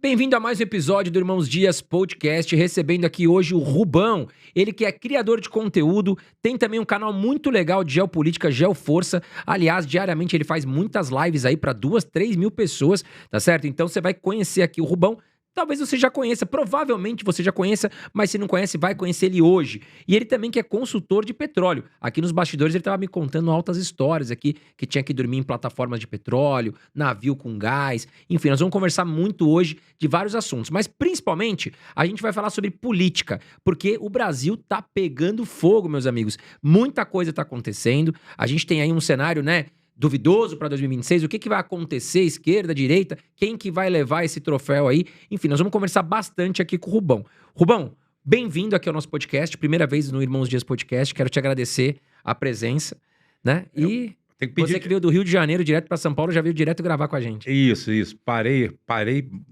Bem-vindo a mais um episódio do Irmãos Dias Podcast, recebendo aqui hoje o Rubão, ele que é criador de conteúdo, tem também um canal muito legal de geopolítica, Geoforça, aliás, diariamente ele faz muitas lives aí para 2-3 mil pessoas, tá certo? Então você vai conhecer aqui o Rubão. Talvez você já conheça, provavelmente você já conheça, mas se não conhece, vai conhecer ele hoje. E ele também que é consultor de petróleo. Aqui nos bastidores ele estava me contando altas histórias aqui, que tinha que dormir em plataformas de petróleo, navio com gás. Enfim, nós vamos conversar muito hoje de vários assuntos. Mas principalmente, a gente vai falar sobre política, porque o Brasil tá pegando fogo, meus amigos. Muita coisa tá acontecendo. A gente tem aí um cenário, né, duvidoso para 2026, o que vai acontecer, esquerda, direita, quem que vai levar esse troféu aí, enfim, nós vamos conversar bastante aqui com o Rubão. Rubão, bem-vindo aqui ao nosso podcast, primeira vez no Irmãos Dias Podcast, quero te agradecer a presença, né, e você que veio do Rio de Janeiro direto para São Paulo, já veio direto gravar com a gente. Isso, parei,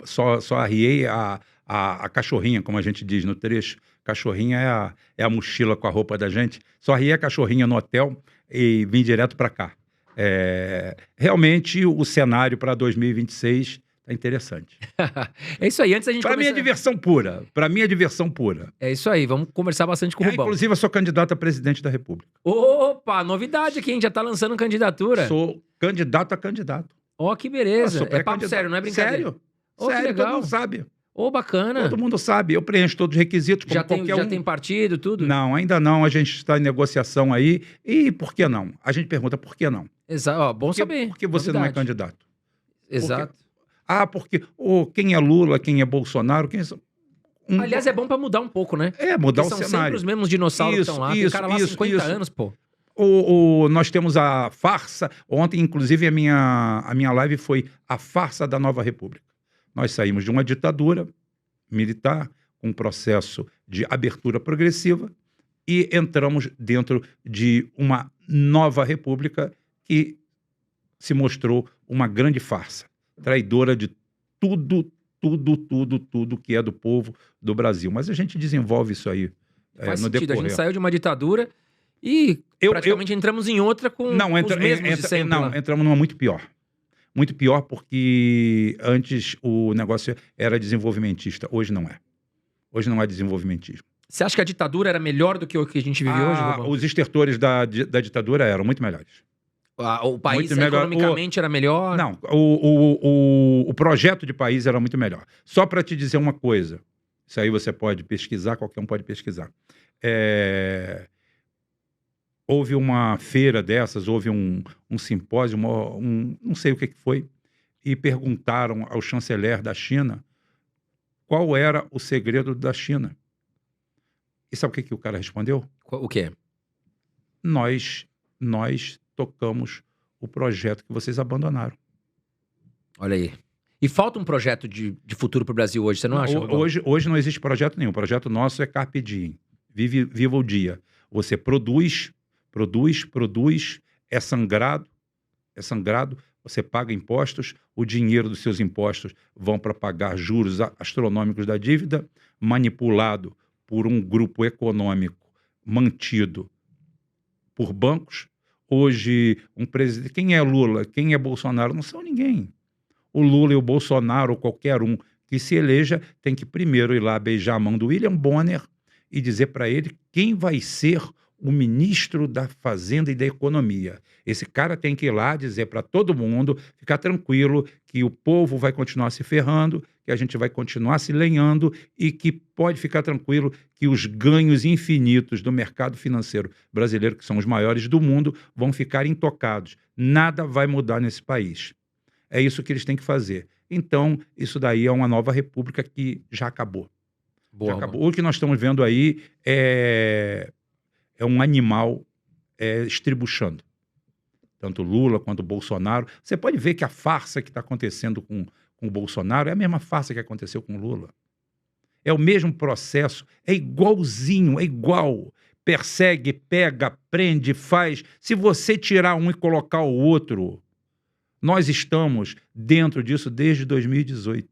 só arriei a cachorrinha, como a gente diz no trecho, cachorrinha é a mochila com a roupa da gente, só arriei a cachorrinha no hotel e vim direto para cá. Realmente o cenário para 2026 tá interessante. É isso aí, antes a gente Para mim é diversão pura. É isso aí, vamos conversar bastante com o Rubão. Inclusive eu sou candidato a presidente da República. Opa, novidade aqui, hein? Já tá lançando candidatura. Sou candidato a candidato. Ó, que beleza. É papo sério, não é brincadeira. Sério? Oh, Sério, que legal. todo mundo sabe. Bacana. Todo mundo sabe, eu preencho todos os requisitos como Já tem partido, tudo? Não, ainda não, a gente está em negociação aí. E por que não? A gente pergunta por que não? Exato, bom saber. Por que você novidade. não é candidato? Exato. Porque quem é Lula, quem é Bolsonaro, Aliás, é bom pra mudar um pouco, né? Mudar porque o são cenário. sempre os mesmos dinossauros que estão lá. Tem cara lá há 50 anos, pô. Nós temos a farsa. Ontem, inclusive, a minha live foi a farsa da nova república. Nós saímos de uma ditadura militar, com um processo de abertura progressiva, e entramos dentro de uma nova república que se mostrou uma grande farsa, traidora de tudo que é do povo do Brasil. Mas a gente desenvolve isso aí Faz no sentido, decorrer. a gente saiu de uma ditadura e praticamente entramos em outra com os mesmos de sempre. Não, entramos numa muito pior. Muito pior porque antes o negócio era desenvolvimentista, hoje não é. Hoje não é desenvolvimentismo. Você acha que a ditadura era melhor do que o que a gente vive hoje, Rubão? Os estertores da ditadura eram muito melhores. O país muito melhor. Economicamente era melhor? Não, o projeto de país era muito melhor. Só para te dizer uma coisa, isso aí você pode pesquisar, qualquer um pode pesquisar. Houve uma feira dessas, houve um simpósio, não sei o que foi, e perguntaram ao chanceler da China qual era o segredo da China. E sabe o que o cara respondeu? O quê? Nós tocamos o projeto que vocês abandonaram. Olha aí. E falta um projeto de futuro para o Brasil hoje, você não acha, Rubão? Hoje não existe projeto nenhum. O projeto nosso é Carpe Diem. Viva o dia. Você produz, é sangrado, você paga impostos, o dinheiro dos seus impostos vão para pagar juros astronômicos da dívida, manipulado por um grupo econômico mantido por bancos. Hoje, um presidente... Quem é Lula? Quem é Bolsonaro? Não são ninguém. O Lula e o Bolsonaro, ou qualquer um que se eleja, tem que primeiro ir lá beijar a mão do William Bonner e dizer para ele quem vai ser o ministro da Fazenda e da Economia. Esse cara tem que ir lá dizer para todo mundo, ficar tranquilo, que o povo vai continuar se ferrando, que a gente vai continuar se lenhando e que pode ficar tranquilo que os ganhos infinitos do mercado financeiro brasileiro, que são os maiores do mundo, vão ficar intocados. Nada vai mudar nesse país. É isso que eles têm que fazer. Então, isso daí é uma nova república que já acabou. Boa, já acabou. O que nós estamos vendo aí é um animal estribuchando. Tanto Lula quanto Bolsonaro. Você pode ver que a farsa que está acontecendo com o Bolsonaro é a mesma farsa que aconteceu com o Lula. É o mesmo processo, é igualzinho, é igual. Persegue, pega, prende, faz. Se você tirar um e colocar o outro, nós estamos dentro disso desde 2018.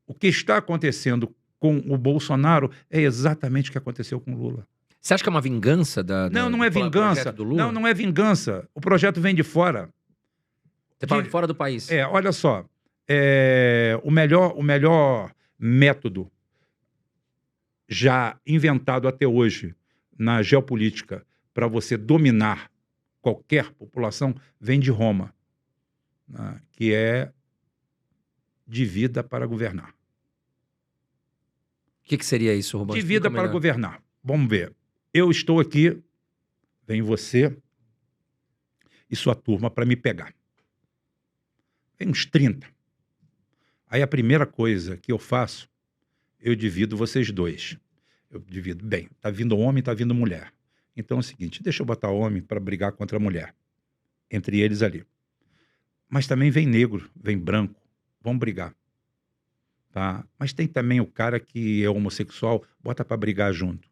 O que está acontecendo com o Bolsonaro é exatamente o que aconteceu com o Lula. Você acha que é uma vingança não é vingança. Do Lula? Não é vingança. O projeto vem de fora. Você fala de fora do país. Olha só. o melhor método já inventado até hoje na geopolítica para você dominar qualquer população vem de Roma, né, que é divida para governar. O que seria isso, Rubão? Divida para governar. Vamos ver. Eu estou aqui, vem você e sua turma para me pegar. Vem uns 30. Aí a primeira coisa que eu faço, eu divido vocês dois. Eu divido. Bem, tá vindo homem, tá vindo mulher. Então é o seguinte, deixa eu botar homem para brigar contra a mulher. Entre eles ali. Mas também vem negro, vem branco. Vamos brigar. Tá? Mas tem também o cara que é homossexual, bota para brigar junto.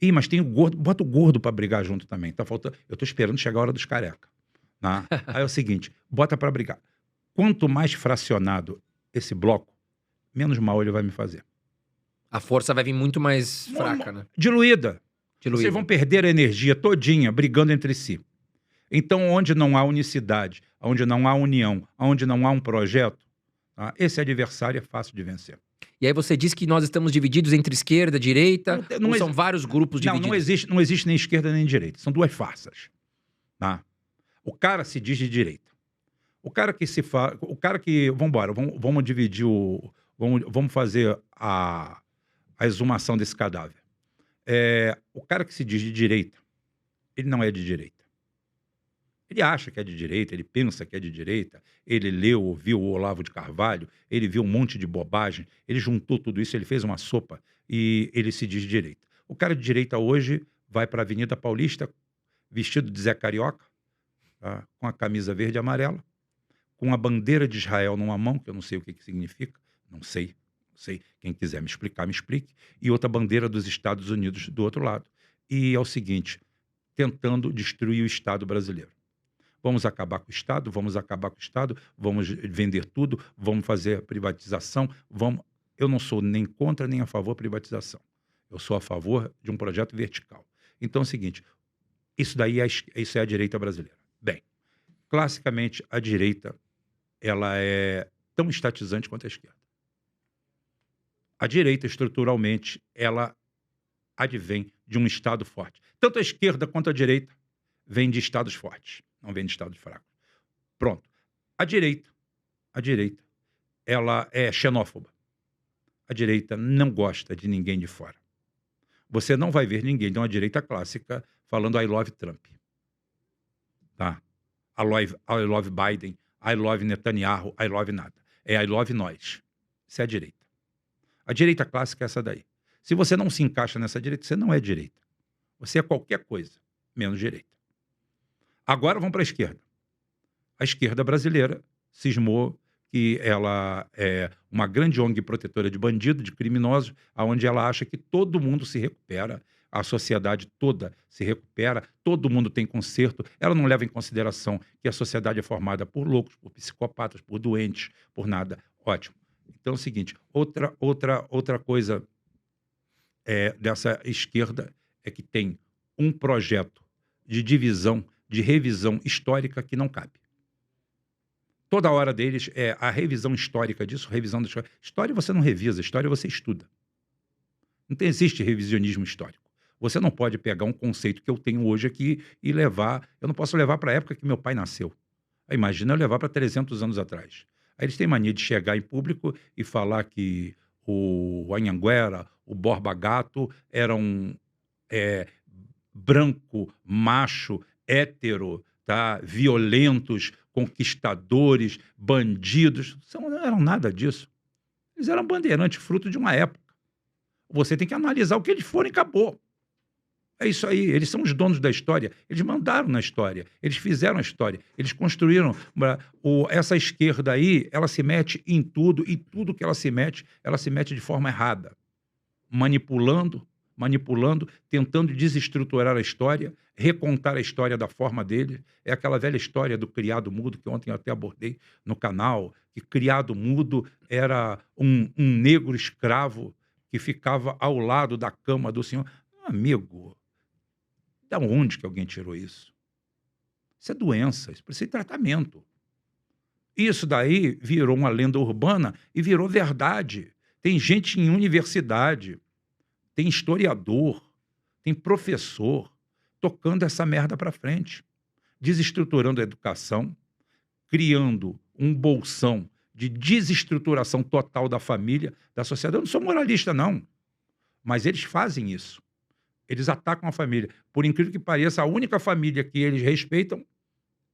Ih, mas tem o gordo, bota o gordo para brigar junto também. Tá faltando. Eu tô esperando chegar a hora dos careca. Tá? Aí é o seguinte, bota para brigar. Quanto mais fracionado esse bloco, menos mal ele vai me fazer. A força vai vir muito mais fraca, né? Diluída. Vocês vão perder a energia todinha brigando entre si. Então, onde não há unicidade, onde não há união, onde não há um projeto, tá? Esse adversário é fácil de vencer. E aí você diz que nós estamos divididos entre esquerda e direita, ou são vários grupos divididos? Não existe nem esquerda nem direita. São duas farsas. Tá? O cara se diz de direita. O cara que vamos dividir vamos fazer a exumação desse cadáver. O cara que se diz de direita, ele não é de direita. Ele acha que é de direita, ele pensa que é de direita, ele leu, ouviu o Olavo de Carvalho, ele viu um monte de bobagem, ele juntou tudo isso, ele fez uma sopa e ele se diz de direita. O cara de direita hoje vai para a Avenida Paulista vestido de Zé Carioca, tá? Com a camisa verde e amarela, com a bandeira de Israel numa mão, que eu não sei o que significa, não sei. Quem quiser me explicar, me explique. E outra bandeira dos Estados Unidos do outro lado. E é o seguinte, tentando destruir o Estado brasileiro. Vamos acabar com o Estado, vamos vender tudo, vamos fazer privatização, Eu não sou nem contra nem a favor da privatização. Eu sou a favor de um projeto vertical. Então é o seguinte, isso é a direita brasileira. Bem, classicamente, a direita ela é tão estatizante quanto a esquerda. A direita, estruturalmente, ela advém de um Estado forte. Tanto a esquerda quanto a direita vem de Estados fortes, não vem de Estados fracos. Pronto. A direita, ela é xenófoba. A direita não gosta de ninguém de fora. Você não vai ver ninguém de uma direita clássica falando I love Trump. Tá? I love Biden, I love Netanyahu, I love nada. É I love nós. Isso é a direita. A direita clássica é essa daí. Se você não se encaixa nessa direita, você não é direita. Você é qualquer coisa, menos direita. Agora vamos para a esquerda. A esquerda brasileira cismou que ela é uma grande ONG protetora de bandidos, de criminosos, onde ela acha que todo mundo se recupera, a sociedade toda se recupera, todo mundo tem conserto. Ela não leva em consideração que a sociedade é formada por loucos, por psicopatas, por doentes, por nada. Ótimo. Então é o seguinte, outra coisa dessa esquerda é que tem um projeto de divisão, de revisão histórica que não cabe. Toda hora deles é a revisão histórica disso, revisão da história. História você não revisa, história você estuda. Não existe revisionismo histórico. Você não pode pegar um conceito que eu tenho hoje aqui e levar... Eu não posso levar para a época que meu pai nasceu. Aí, imagina eu levar para 300 anos atrás. Aí eles têm mania de chegar em público e falar que o Anhanguera, o Borba Gato eram branco, macho, hétero, tá? Violentos, conquistadores, bandidos. Não eram nada disso. Eles eram bandeirantes, fruto de uma época. Você tem que analisar o que eles foram e acabou. É isso aí, eles são os donos da história, eles mandaram na história, eles fizeram a história, eles construíram. Essa esquerda aí, ela se mete em tudo, e tudo que ela se mete de forma errada. Manipulando, tentando desestruturar a história, recontar a história da forma dele. É aquela velha história do criado mudo, que ontem eu até abordei no canal, que criado mudo era um negro escravo que ficava ao lado da cama do senhor. Amigo, de onde que alguém tirou isso? Isso é doença, isso precisa de tratamento. Isso daí virou uma lenda urbana e virou verdade. Tem gente em universidade, tem historiador, tem professor tocando essa merda para frente, desestruturando a educação, criando um bolsão de desestruturação total da família, da sociedade. Eu não sou moralista, não, mas eles fazem isso. Eles atacam a família. Por incrível que pareça, a única família que eles respeitam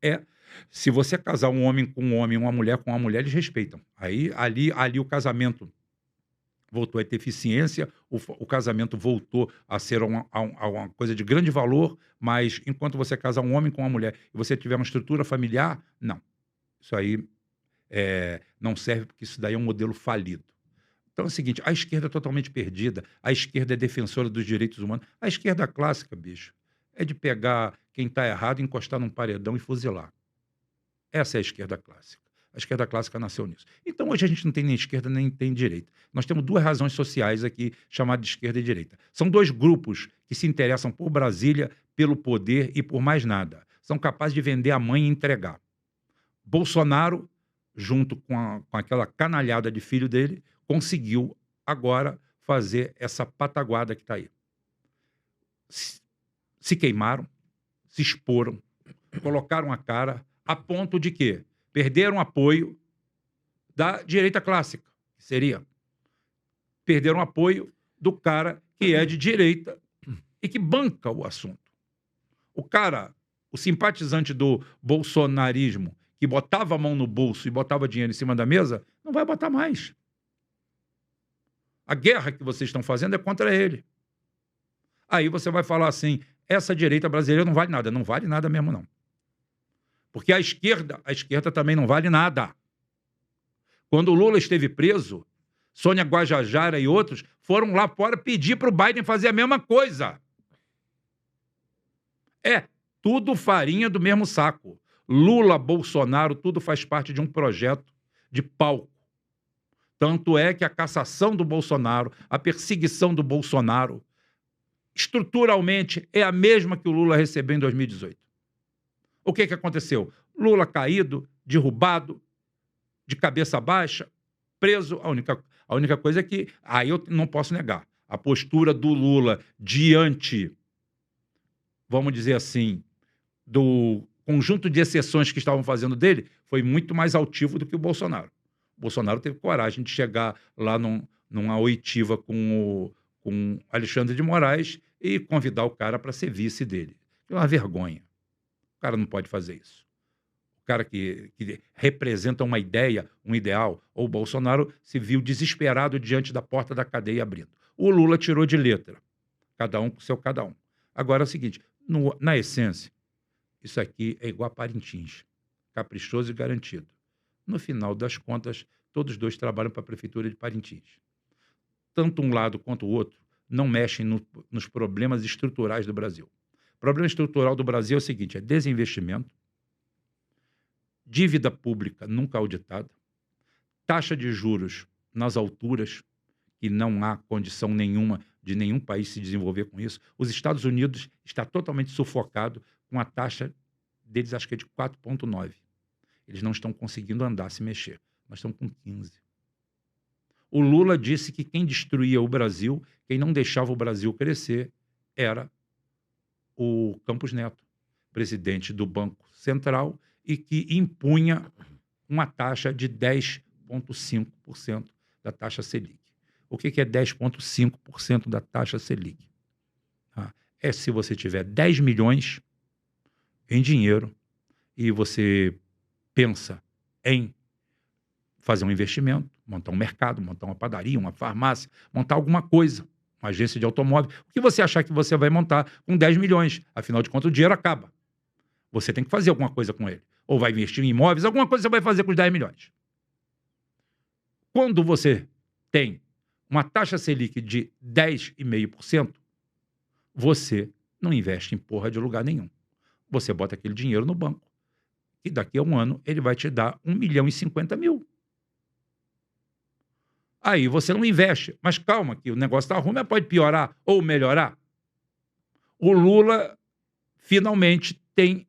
é se você casar um homem com um homem, uma mulher com uma mulher, eles respeitam. Aí, ali o casamento voltou a ter eficiência, o casamento voltou a ser uma coisa de grande valor, mas enquanto você casar um homem com uma mulher e você tiver uma estrutura familiar, não. Isso aí não serve, porque isso daí é um modelo falido. Então é o seguinte, a esquerda é totalmente perdida, a esquerda é defensora dos direitos humanos. A esquerda clássica, bicho, é de pegar quem está errado, encostar num paredão e fuzilar. Essa é a esquerda clássica. A esquerda clássica nasceu nisso. Então hoje a gente não tem nem esquerda nem tem direita. Nós temos duas razões sociais aqui, chamadas de esquerda e direita. São dois grupos que se interessam por Brasília, pelo poder e por mais nada. São capazes de vender a mãe e entregar. Bolsonaro, junto com aquela canalhada de filho dele, conseguiu agora fazer essa pataguada que está aí. Se queimaram, se exporam, colocaram a cara, a ponto de que perderam apoio da direita clássica, que seria. Perderam apoio do cara que é de direita e que banca o assunto. O cara, o simpatizante do bolsonarismo, que botava a mão no bolso e botava dinheiro em cima da mesa, não vai botar mais. A guerra que vocês estão fazendo é contra ele. Aí você vai falar assim, essa direita brasileira não vale nada. Não vale nada mesmo, não. Porque a esquerda também não vale nada. Quando o Lula esteve preso, Sônia Guajajara e outros foram lá fora pedir para o Biden fazer a mesma coisa. É tudo farinha do mesmo saco. Lula, Bolsonaro, tudo faz parte de um projeto de palco. Tanto é que a cassação do Bolsonaro, a perseguição do Bolsonaro, estruturalmente é a mesma que o Lula recebeu em 2018. O que aconteceu? Lula caído, derrubado, de cabeça baixa, preso. A única coisa é que, aí eu não posso negar, a postura do Lula diante, vamos dizer assim, do conjunto de exceções que estavam fazendo dele, foi muito mais altivo do que o Bolsonaro. O Bolsonaro teve coragem de chegar lá numa oitiva com Alexandre de Moraes e convidar o cara para ser vice dele. É uma vergonha. O cara não pode fazer isso. O cara que representa uma ideia, um ideal, ou o Bolsonaro se viu desesperado diante da porta da cadeia abrindo. O Lula tirou de letra. Cada um com seu cada um. Agora é o seguinte, na essência, isso aqui é igual a Parintins. Caprichoso e garantido. No final das contas, todos os dois trabalham para a Prefeitura de Parintins. Tanto um lado quanto o outro não mexem nos problemas estruturais do Brasil. O problema estrutural do Brasil é o seguinte, é desinvestimento, dívida pública nunca auditada, taxa de juros nas alturas, que não há condição nenhuma de nenhum país se desenvolver com isso. Os Estados Unidos está totalmente sufocado com a taxa deles, acho que é de 4,9. Eles não estão conseguindo andar, se mexer. Nós estamos com 15. O Lula disse que quem destruía o Brasil, quem não deixava o Brasil crescer, era o Campos Neto, presidente do Banco Central, e que impunha uma taxa de 10,5% da taxa Selic. O que é 10,5% da taxa Selic? É se você tiver 10 milhões em dinheiro e você pensa em fazer um investimento, montar um mercado, montar uma padaria, uma farmácia, montar alguma coisa, uma agência de automóvel. O que você achar que você vai montar com 10 milhões? Afinal de contas, o dinheiro acaba. Você tem que fazer alguma coisa com ele. Ou vai investir em imóveis, alguma coisa você vai fazer com os 10 milhões. Quando você tem uma taxa Selic de 10,5%, você não investe em porra de lugar nenhum. Você bota aquele dinheiro no banco. E daqui a um ano ele vai te dar 1.050.000. Aí você não investe. Mas calma, que o negócio está ruim, mas pode piorar ou melhorar. O Lula finalmente tem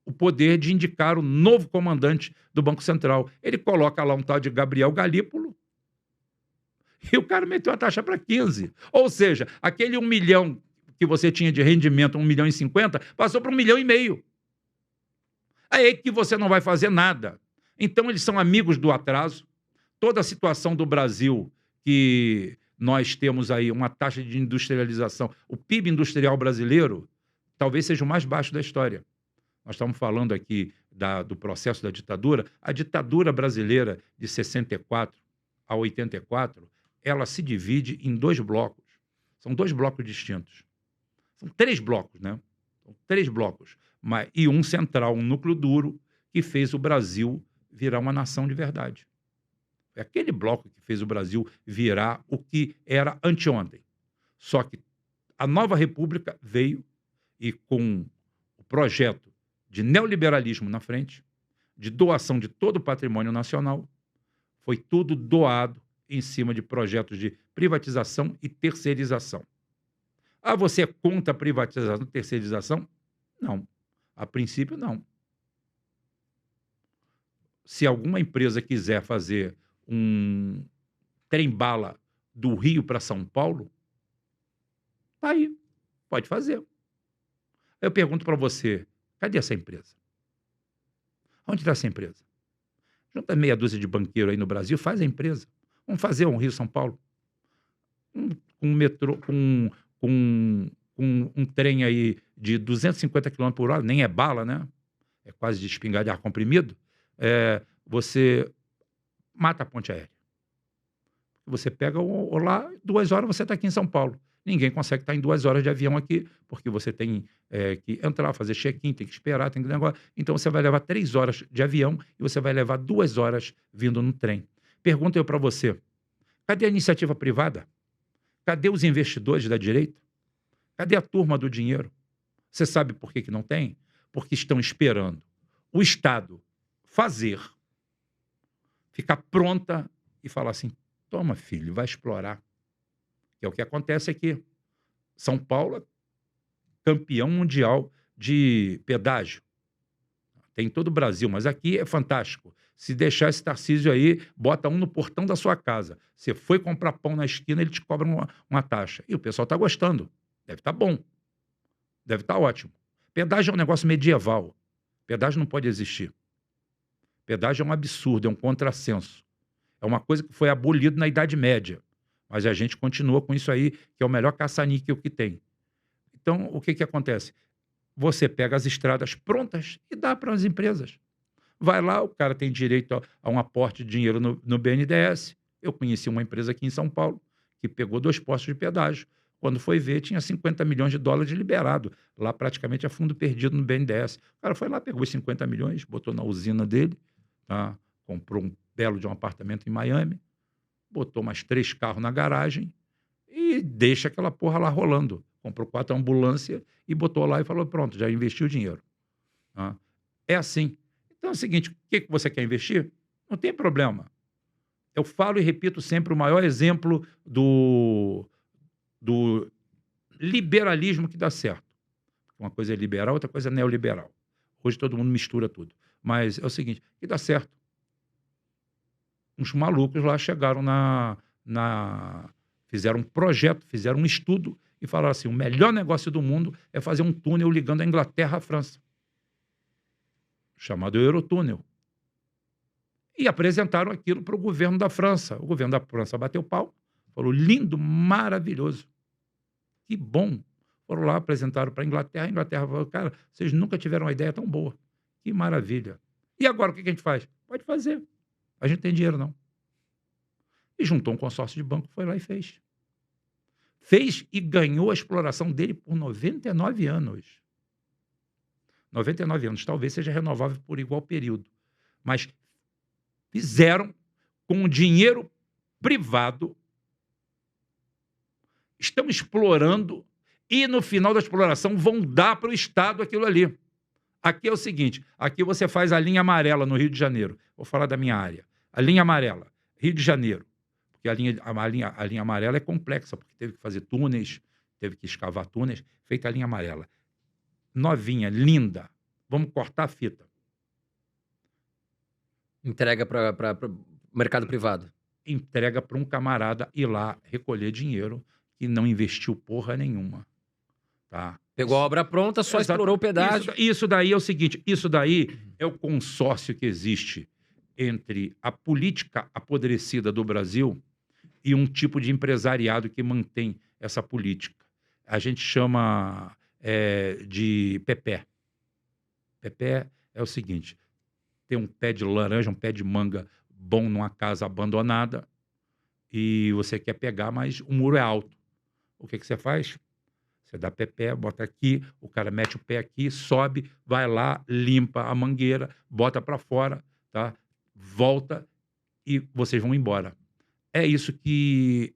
o poder de indicar o novo comandante do Banco Central. Ele coloca lá um tal de Gabriel Galípolo e o cara meteu a taxa para 15. Ou seja, aquele 1 milhão que você tinha de rendimento, 1 milhão e 50, passou para 1,5 milhão. Aí que você não vai fazer nada. Então, eles são amigos do atraso. Toda a situação do Brasil, que nós temos aí uma taxa de industrialização, o PIB industrial brasileiro, talvez seja o mais baixo da história. Nós estamos falando aqui do processo da ditadura. A ditadura brasileira de 64 a 84, ela se divide em 2 blocos. São 2 blocos distintos. São 3 blocos, né? São 3 blocos. E um central, um núcleo duro, que fez o Brasil virar uma nação de verdade. É aquele bloco que fez o Brasil virar o que era anteontem. Só que a nova república veio e com o projeto de neoliberalismo na frente, de doação de todo o patrimônio nacional, foi tudo doado em cima de projetos de privatização e terceirização. Ah, você é contra a privatização e terceirização? Não. A princípio, não. Se alguma empresa quiser fazer um trem-bala do Rio para São Paulo, tá aí, pode fazer. Eu pergunto para você, cadê essa empresa? Onde está essa empresa? Junta meia dúzia de banqueiro aí no Brasil, faz a empresa. Vamos fazer um Rio-São Paulo. Um metrô, um trem aí de 250 km por hora, nem é bala, né? É quase de espingarda de ar comprimido. Você mata a ponte aérea. Você pega lá, 2 horas você está aqui em São Paulo. Ninguém consegue estar em 2 horas de avião aqui, porque você tem que entrar, fazer check-in, tem que esperar, tem que negócio. Então você vai levar 3 horas de avião e você vai levar 2 horas vindo no trem. Pergunto eu para você, cadê a iniciativa privada? Cadê os investidores da direita? Cadê a turma do dinheiro? Você sabe por que não tem? Porque estão esperando o Estado fazer, ficar pronta e falar assim, toma, filho, vai explorar. Que é o que acontece aqui. São Paulo é campeão mundial de pedágio. Tem em todo o Brasil, mas aqui é fantástico. Se deixar esse Tarcísio aí, bota um no portão da sua casa. Você foi comprar pão na esquina, ele te cobra uma taxa. E o pessoal está gostando. Deve estar bom. Deve estar ótimo. Pedágio é um negócio medieval. Pedágio não pode existir. Pedágio é um absurdo, é um contrassenso. É uma coisa que foi abolida na Idade Média. Mas a gente continua com isso aí, que é o melhor caça-níquel que tem. Então, o que acontece? Você pega as estradas prontas e dá para as empresas. Vai lá, o cara tem direito a um aporte de dinheiro no BNDES. Eu conheci uma empresa aqui em São Paulo que pegou 2 postos de pedágio. Quando foi ver, tinha 50 milhões de dólares liberado. Lá praticamente é fundo perdido no BNDES. O cara foi lá, pegou os 50 milhões, botou na usina dele, tá? Comprou um belo de um apartamento em Miami, botou mais 3 carros na garagem e deixa aquela porra lá rolando. Comprou 4 ambulâncias e botou lá e falou, pronto, já investiu o dinheiro. Tá? É assim. Então é o seguinte, o que você quer investir? Não tem problema. Eu falo e repito sempre o maior exemplo do liberalismo que dá certo. Uma coisa é liberal, outra coisa é neoliberal. Hoje todo mundo mistura tudo. Mas é o seguinte, que dá certo. Uns malucos lá chegaram fizeram um projeto, fizeram um estudo e falaram assim, o melhor negócio do mundo é fazer um túnel ligando a Inglaterra à França. Chamado Eurotúnel. E apresentaram aquilo para o governo da França. O governo da França bateu pau, falou, lindo, maravilhoso. Que bom. Foram lá, apresentaram para a Inglaterra. A Inglaterra falou, cara, vocês nunca tiveram uma ideia tão boa. Que maravilha. E agora, o que a gente faz? Pode fazer. A gente tem dinheiro, não. E juntou um consórcio de banco, foi lá e fez. Fez e ganhou a exploração dele por 99 anos. 99 anos, talvez seja renovável por igual período. Mas fizeram com dinheiro privado, estão explorando e no final da exploração vão dar para o Estado aquilo ali. Aqui é o seguinte, aqui você faz a linha amarela no Rio de Janeiro. Vou falar da minha área. A linha amarela, Rio de Janeiro. Porque a linha amarela é complexa, porque teve que fazer túneis, teve que escavar túneis, feita a linha amarela. Novinha, linda. Vamos cortar a fita. Entrega para mercado privado. Entrega para um camarada ir lá recolher dinheiro que não investiu porra nenhuma, tá? Pegou a obra pronta, só Exato. explorou o pedágio. Isso daí é o seguinte, isso daí é o consórcio que existe entre a política apodrecida do Brasil e um tipo de empresariado que mantém essa política. A gente chama de pepé. Pepé é o seguinte, tem um pé de laranja, um pé de manga bom numa casa abandonada e você quer pegar, mas o muro é alto. O que você faz? Você dá pé, bota aqui, o cara mete o pé aqui, sobe, vai lá, limpa a mangueira, bota para fora, tá? Volta e vocês vão embora. É isso que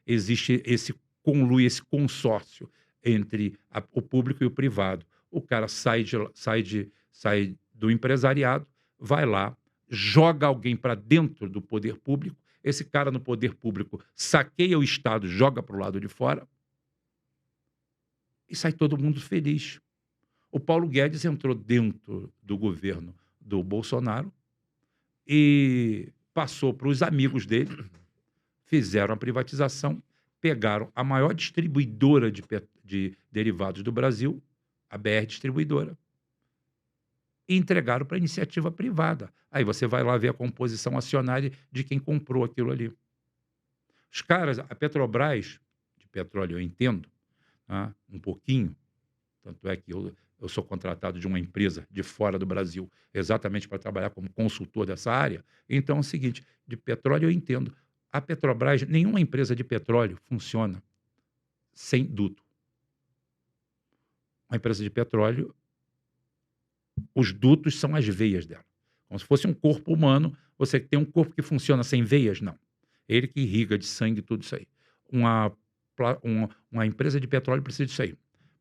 existe esse conluio, esse consórcio entre o público e o privado. O cara sai do empresariado, vai lá, joga alguém para dentro do poder público, esse cara no poder público saqueia o Estado, joga para o lado de fora e sai todo mundo feliz. O Paulo Guedes entrou dentro do governo do Bolsonaro e passou para os amigos dele, fizeram a privatização, pegaram a maior distribuidora de derivados do Brasil, a BR Distribuidora, e entregaram para a iniciativa privada. Aí você vai lá ver a composição acionária de quem comprou aquilo ali. Os caras, a Petrobras, de petróleo eu entendo, um pouquinho, tanto é que eu sou contratado de uma empresa de fora do Brasil, exatamente para trabalhar como consultor dessa área. Então é o seguinte, de petróleo eu entendo. A Petrobras, nenhuma empresa de petróleo funciona sem duto. Uma empresa de petróleo, os dutos são as veias dela. Como se fosse um corpo humano, você tem um corpo que funciona sem veias? Não. Ele que irriga de sangue tudo isso aí. Uma empresa de petróleo precisa disso aí.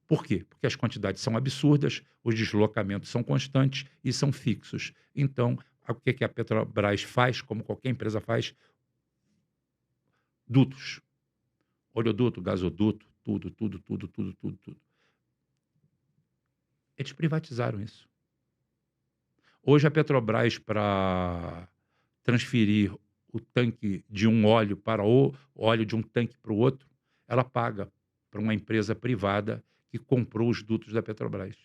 Por quê? Porque as quantidades são absurdas, os deslocamentos são constantes e são fixos. Então, o que a Petrobras faz, como qualquer empresa faz? Dutos. Oleoduto, gasoduto, tudo. Eles privatizaram isso. Hoje a Petrobras, para transferir o tanque de um óleo para o óleo de um tanque para o outro, ela paga para uma empresa privada que comprou os dutos da Petrobras.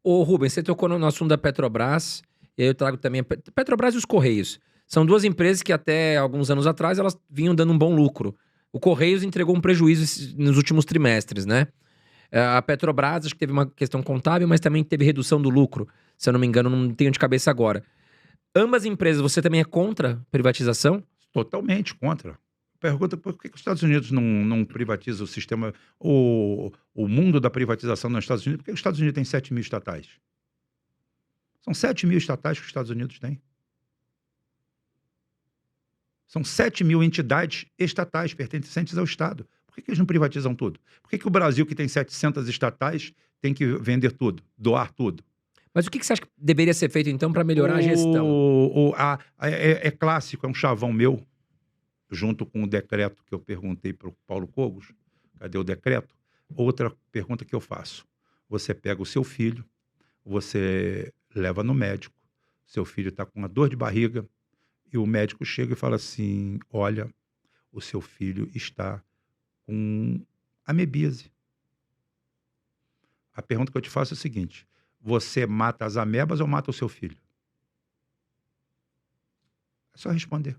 Ô Rubens, você tocou no assunto da Petrobras, e aí eu trago também a Petrobras e os Correios. São duas empresas que até alguns anos atrás elas vinham dando um bom lucro. O Correios entregou um prejuízo nos últimos trimestres, né? A Petrobras, acho que teve uma questão contábil, mas também teve redução do lucro. Se eu não me engano, não tenho de cabeça agora. Ambas empresas, você também é contra privatização? Totalmente contra. Pergunta por que os Estados Unidos não privatiza o sistema, o mundo da privatização nos Estados Unidos? Por que os Estados Unidos têm 7 mil estatais? São 7 mil estatais que os Estados Unidos têm. São 7 mil entidades estatais pertencentes ao Estado. Por que eles não privatizam tudo? Por que o Brasil, que tem 700 estatais, tem que vender tudo, doar tudo? Mas o que você acha que deveria ser feito, então, para melhorar a gestão? É clássico, é um chavão meu, junto com o decreto que eu perguntei para o Paulo Cogos. Cadê o decreto? Outra pergunta que eu faço. Você pega o seu filho, você leva no médico, seu filho está com uma dor de barriga, e o médico chega e fala assim, olha, o seu filho está com amebíase. A pergunta que eu te faço é a seguinte, você mata as amebas ou mata o seu filho? É só responder.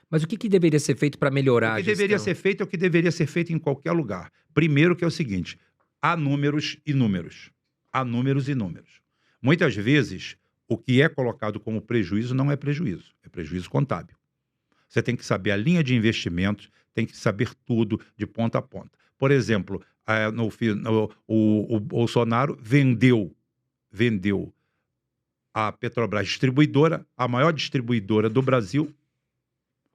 Mas o que deveria ser feito para melhorar a gestão? O que deveria ser feito é o que deveria ser feito em qualquer lugar. Primeiro que é o seguinte, há números e números. Há números e números. Muitas vezes, o que é colocado como prejuízo não é prejuízo contábil. Você tem que saber a linha de investimentos, tem que saber tudo de ponta a ponta. Por exemplo, o Bolsonaro vendeu a Petrobras Distribuidora, a maior distribuidora do Brasil,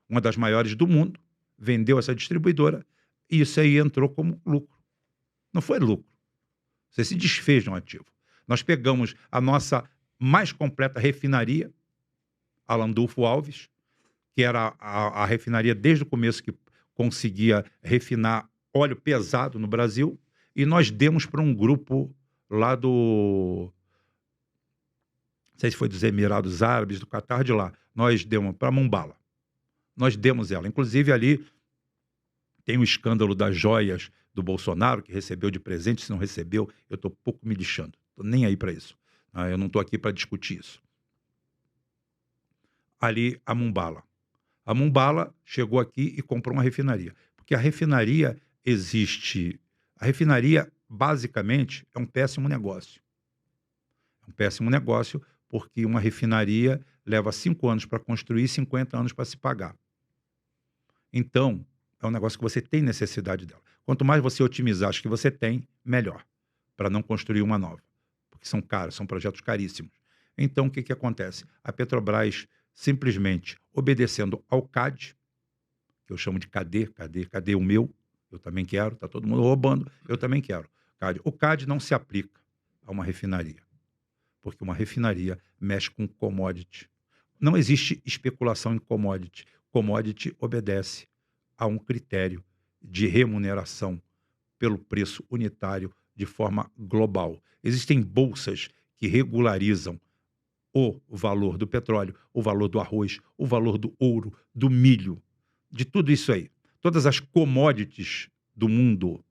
uma das maiores do mundo, vendeu essa distribuidora e isso aí entrou como lucro. Não foi lucro. Você se desfez de um ativo. Nós pegamos a nossa mais completa refinaria, a Landulfo Alves, que era a refinaria desde o começo que conseguia refinar óleo pesado no Brasil, e nós demos para um grupo lá do... Não sei se foi dos Emirados Árabes, do Catar, de lá. Nós demos para Mumbala. Nós demos ela. Inclusive, ali tem o escândalo das joias do Bolsonaro, que recebeu de presente, se não recebeu, eu estou pouco me lixando. Estou nem aí para isso. Eu não estou aqui para discutir isso. Ali, a Mumbala. A Mumbala chegou aqui e comprou uma refinaria. Porque a refinaria existe... A refinaria, basicamente, é um péssimo negócio. É um péssimo negócio porque uma refinaria leva 5 anos para construir e 50 anos para se pagar. Então, é um negócio que você tem necessidade dela. Quanto mais você otimizar as que você tem, melhor, para não construir uma nova. Porque são caros, são projetos caríssimos. Então, o que acontece? A Petrobras, simplesmente obedecendo ao CAD, que eu chamo de cadê o meu? Eu também quero, está todo mundo roubando, eu também quero. O CAD não se aplica a uma refinaria, porque uma refinaria mexe com commodity. Não existe especulação em commodity. Commodity obedece a um critério de remuneração pelo preço unitário de forma global. Existem bolsas que regularizam o valor do petróleo, o valor do arroz, o valor do ouro, do milho, de tudo isso aí. Todas as commodities do mundo,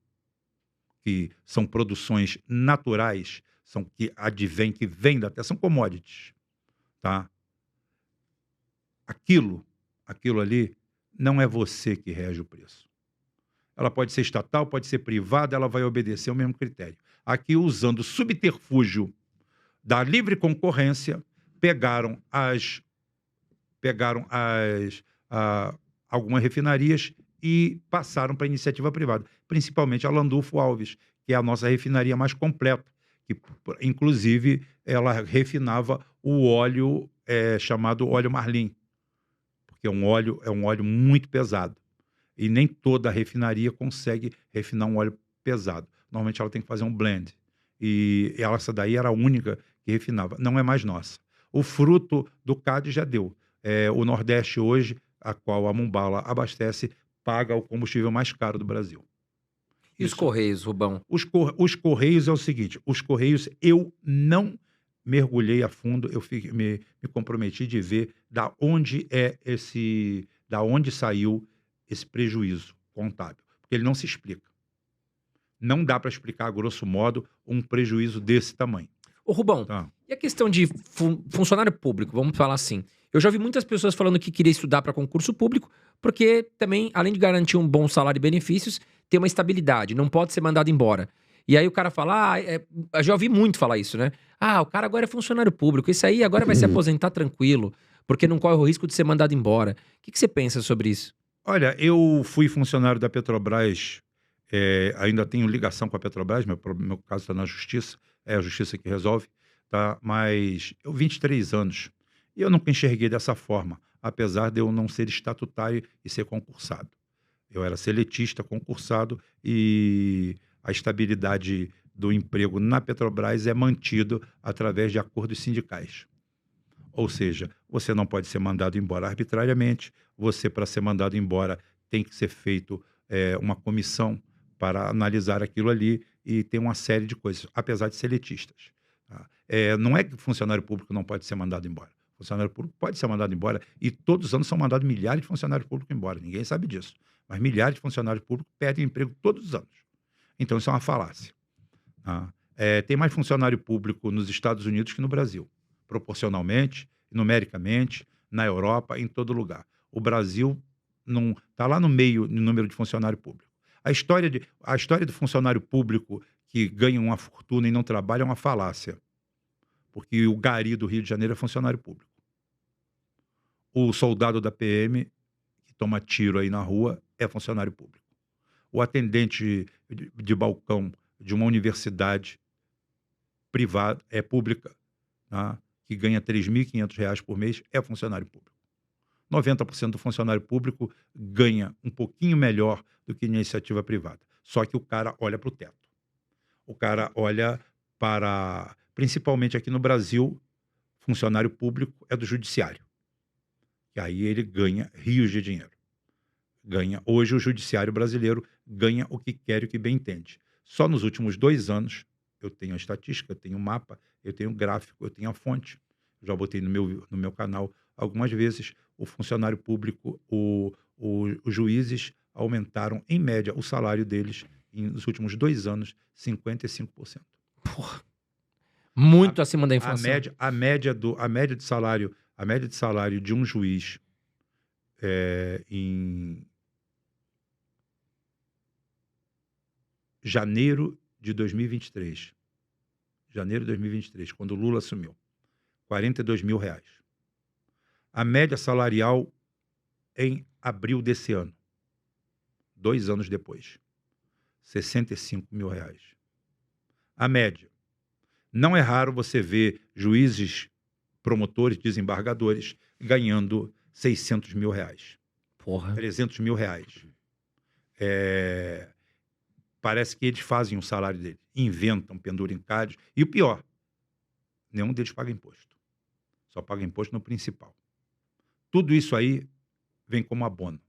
que são produções naturais, são que advêm, que vêm da terra, são commodities, tá? Aquilo ali, não é você que rege o preço. Ela pode ser estatal, pode ser privada, ela vai obedecer ao mesmo critério. Aqui, usando subterfúgio da livre concorrência, pegaram algumas refinarias e passaram para a iniciativa privada, principalmente a Landulfo Alves, que é a nossa refinaria mais completa, que, inclusive, ela refinava o óleo chamado óleo Marlim, porque é um óleo muito pesado. E nem toda refinaria consegue refinar um óleo pesado. Normalmente ela tem que fazer um blend. E essa daí era a única que refinava. Não é mais nossa. O fruto do CAD já deu. O Nordeste hoje, a qual a Mumbala abastece, paga o combustível mais caro do Brasil. E os Correios, Rubão? Os Correios é o seguinte, os Correios eu não mergulhei a fundo, eu me comprometi de ver da onde saiu esse prejuízo contábil, porque ele não se explica. Não dá para explicar, a grosso modo, um prejuízo desse tamanho. Ô, Rubão, Tá. E a questão de funcionário público, vamos falar assim. Eu já ouvi muitas pessoas falando que queria estudar para concurso público, porque também, além de garantir um bom salário e benefícios, tem uma estabilidade, não pode ser mandado embora. E aí o cara fala, eu já ouvi muito falar isso, né? O cara agora é funcionário público, isso aí agora vai se aposentar tranquilo, porque não corre o risco de ser mandado embora. O que você pensa sobre isso? Olha, eu fui funcionário da Petrobras, ainda tenho ligação com a Petrobras, meu caso está na Justiça, é a Justiça que resolve, tá? Mas eu 23 anos, e eu nunca enxerguei dessa forma, apesar de eu não ser estatutário e ser concursado. Eu era seletista, concursado, e a estabilidade do emprego na Petrobras é mantido através de acordos sindicais. Ou seja, você não pode ser mandado embora arbitrariamente, você, para ser mandado embora, tem que ser feito uma comissão para analisar aquilo ali, e tem uma série de coisas, apesar de seletistas. Tá? Não é que funcionário público não pode ser mandado embora. Funcionário público pode ser mandado embora, e todos os anos são mandados milhares de funcionários públicos embora, ninguém sabe disso. Mas milhares de funcionários públicos perdem emprego todos os anos. Então, isso é uma falácia. Tá? Tem mais funcionário público nos Estados Unidos que no Brasil, proporcionalmente, numericamente, na Europa, em todo lugar. O Brasil não está lá no meio no número de funcionário público. A história do funcionário público que ganha uma fortuna e não trabalha é uma falácia, porque o gari do Rio de Janeiro é funcionário público. O soldado da PM que toma tiro aí na rua é funcionário público. O atendente de balcão de uma universidade privada, pública, tá? Que ganha R$ 3.500 por mês, é funcionário público. 90% do funcionário público ganha um pouquinho melhor do que iniciativa privada. Só que o cara olha para o teto. O cara olha para... Principalmente aqui no Brasil, funcionário público é do judiciário. E aí ele ganha rios de dinheiro. Hoje o judiciário brasileiro ganha o que quer e o que bem entende. Só nos últimos 2 anos, eu tenho a estatística, eu tenho o mapa, eu tenho o gráfico, eu tenho a fonte. Já botei no meu canal algumas vezes. O funcionário público, os juízes aumentaram, em média, o salário deles, nos últimos 2 anos, 55%. Porra. Muito A, acima da a, inflação. média, a, média do, a média de salário de um juiz em janeiro de 2023, quando o Lula assumiu, R$42 mil. A média salarial em abril desse ano, 2 anos depois, R$65 mil. A média. Não é raro você ver juízes, promotores, desembargadores ganhando R$600 mil, Porra. R$300 mil. Parece que eles fazem o salário deles, inventam penduricalhos. E o pior, nenhum deles paga imposto. Só paga imposto no principal. Tudo isso aí vem como abono.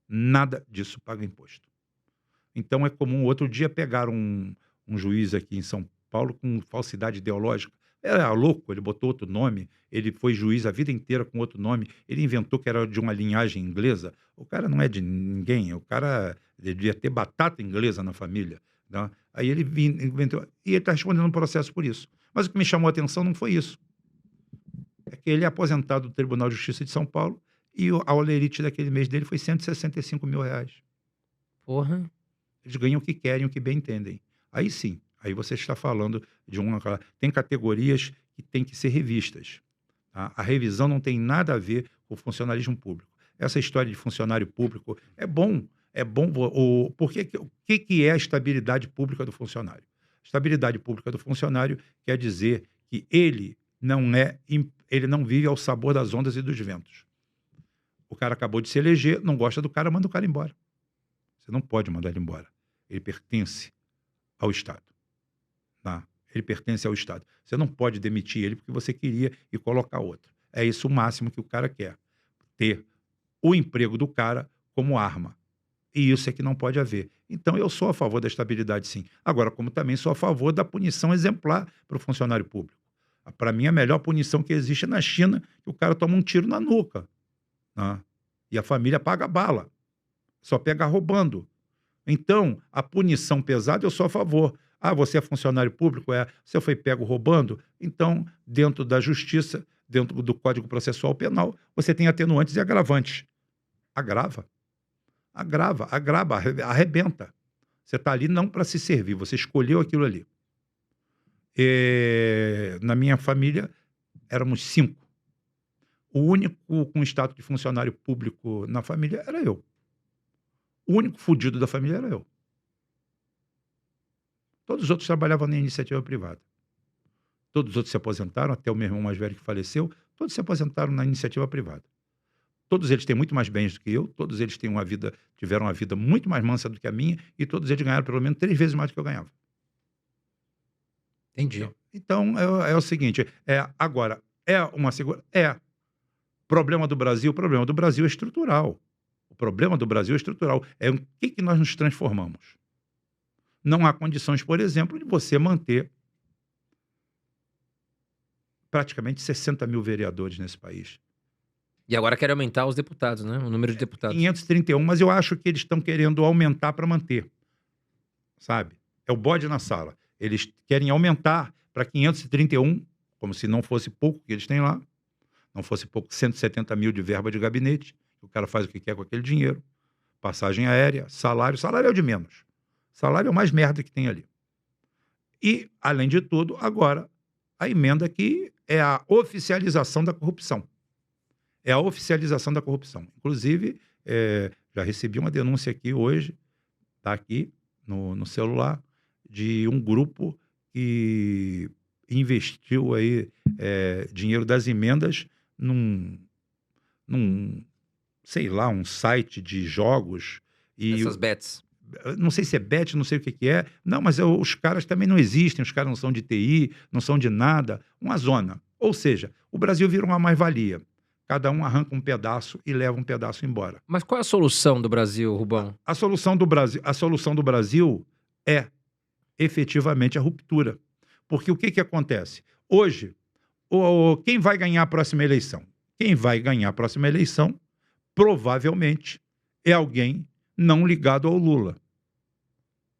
Nada disso paga imposto. Então é comum. Outro dia pegaram um juiz aqui em São Paulo com falsidade ideológica. Era louco, ele botou outro nome, ele foi juiz a vida inteira com outro nome, ele inventou que era de uma linhagem inglesa. O cara não é de ninguém, o cara devia ter batata inglesa na família. Né? Aí ele inventou, e ele está respondendo um processo por isso. Mas o que me chamou a atenção não foi isso. É que ele é aposentado do Tribunal de Justiça de São Paulo e a holerite daquele mês dele foi R$165 mil. Porra. Eles ganham o que querem, o que bem entendem. Aí sim, aí você está falando de uma... Tem categorias que têm que ser revistas. Tá? A revisão não tem nada a ver com o funcionalismo público. Essa história de funcionário público é bom. O que é a estabilidade pública do funcionário? Estabilidade pública do funcionário quer dizer que ele não vive ao sabor das ondas e dos ventos. O cara acabou de se eleger, não gosta do cara, manda o cara embora. Você não pode mandar ele embora. Ele pertence ao Estado. Tá? Ele pertence ao Estado. Você não pode demitir ele porque você queria e colocar outro. É isso o máximo que o cara quer. Ter o emprego do cara como arma. E isso é que não pode haver. Então, eu sou a favor da estabilidade, sim. Agora, como também sou a favor da punição exemplar para o funcionário público. Para mim, a melhor punição que existe é na China, que o cara toma um tiro na nuca. Né? E a família paga a bala. Só pega roubando. Então, a punição pesada, eu sou a favor. Ah, você é funcionário público? Você foi pego roubando? Então, dentro da justiça, dentro do Código Processual Penal, você tem atenuantes e agravantes. Agrava, arrebenta. Você está ali não para se servir, você escolheu aquilo ali. Na minha família, éramos 5. O único com status de funcionário público na família era eu. O único fudido da família era eu. Todos os outros trabalhavam na iniciativa privada. Todos os outros se aposentaram, até o meu irmão mais velho que faleceu, todos se aposentaram na iniciativa privada. Todos eles têm muito mais bens do que eu, todos eles tiveram uma vida muito mais mansa do que a minha, e todos eles ganharam pelo menos 3 vezes mais do que eu ganhava. Entendi. Então, é o seguinte, agora, uma segurança... O problema do Brasil é estrutural. O problema do Brasil é estrutural. É o que nós nos transformamos. Não há condições, por exemplo, de você manter praticamente 60 mil vereadores nesse país. E agora querem aumentar os deputados, né? O número de deputados. 531, mas eu acho que eles estão querendo aumentar para manter. Sabe? É o bode na sala. Eles querem aumentar para 531, como se não fosse pouco que eles têm lá. Não fosse pouco, 170 mil de verba de gabinete. O cara faz o que quer com aquele dinheiro. Passagem aérea, salário. Salário é o de menos. Salário é o mais merda que tem ali. E, além de tudo, agora, a emenda que é a oficialização da corrupção. É a oficialização da corrupção. Inclusive, já recebi uma denúncia aqui hoje, está aqui no celular, de um grupo que investiu aí dinheiro das emendas num sei lá, um site de jogos. Essas bets. Não sei se é bet, não sei o que é. Não, mas os caras também não existem, os caras não são de TI, não são de nada. Uma zona. Ou seja, o Brasil vira uma mais-valia. Cada um arranca um pedaço e leva um pedaço embora. Mas qual é a solução do Brasil, Rubão? A solução do Brasil é efetivamente a ruptura. Porque o que que acontece? Hoje, quem vai ganhar a próxima eleição? Quem vai ganhar a próxima eleição, provavelmente, é alguém não ligado ao Lula.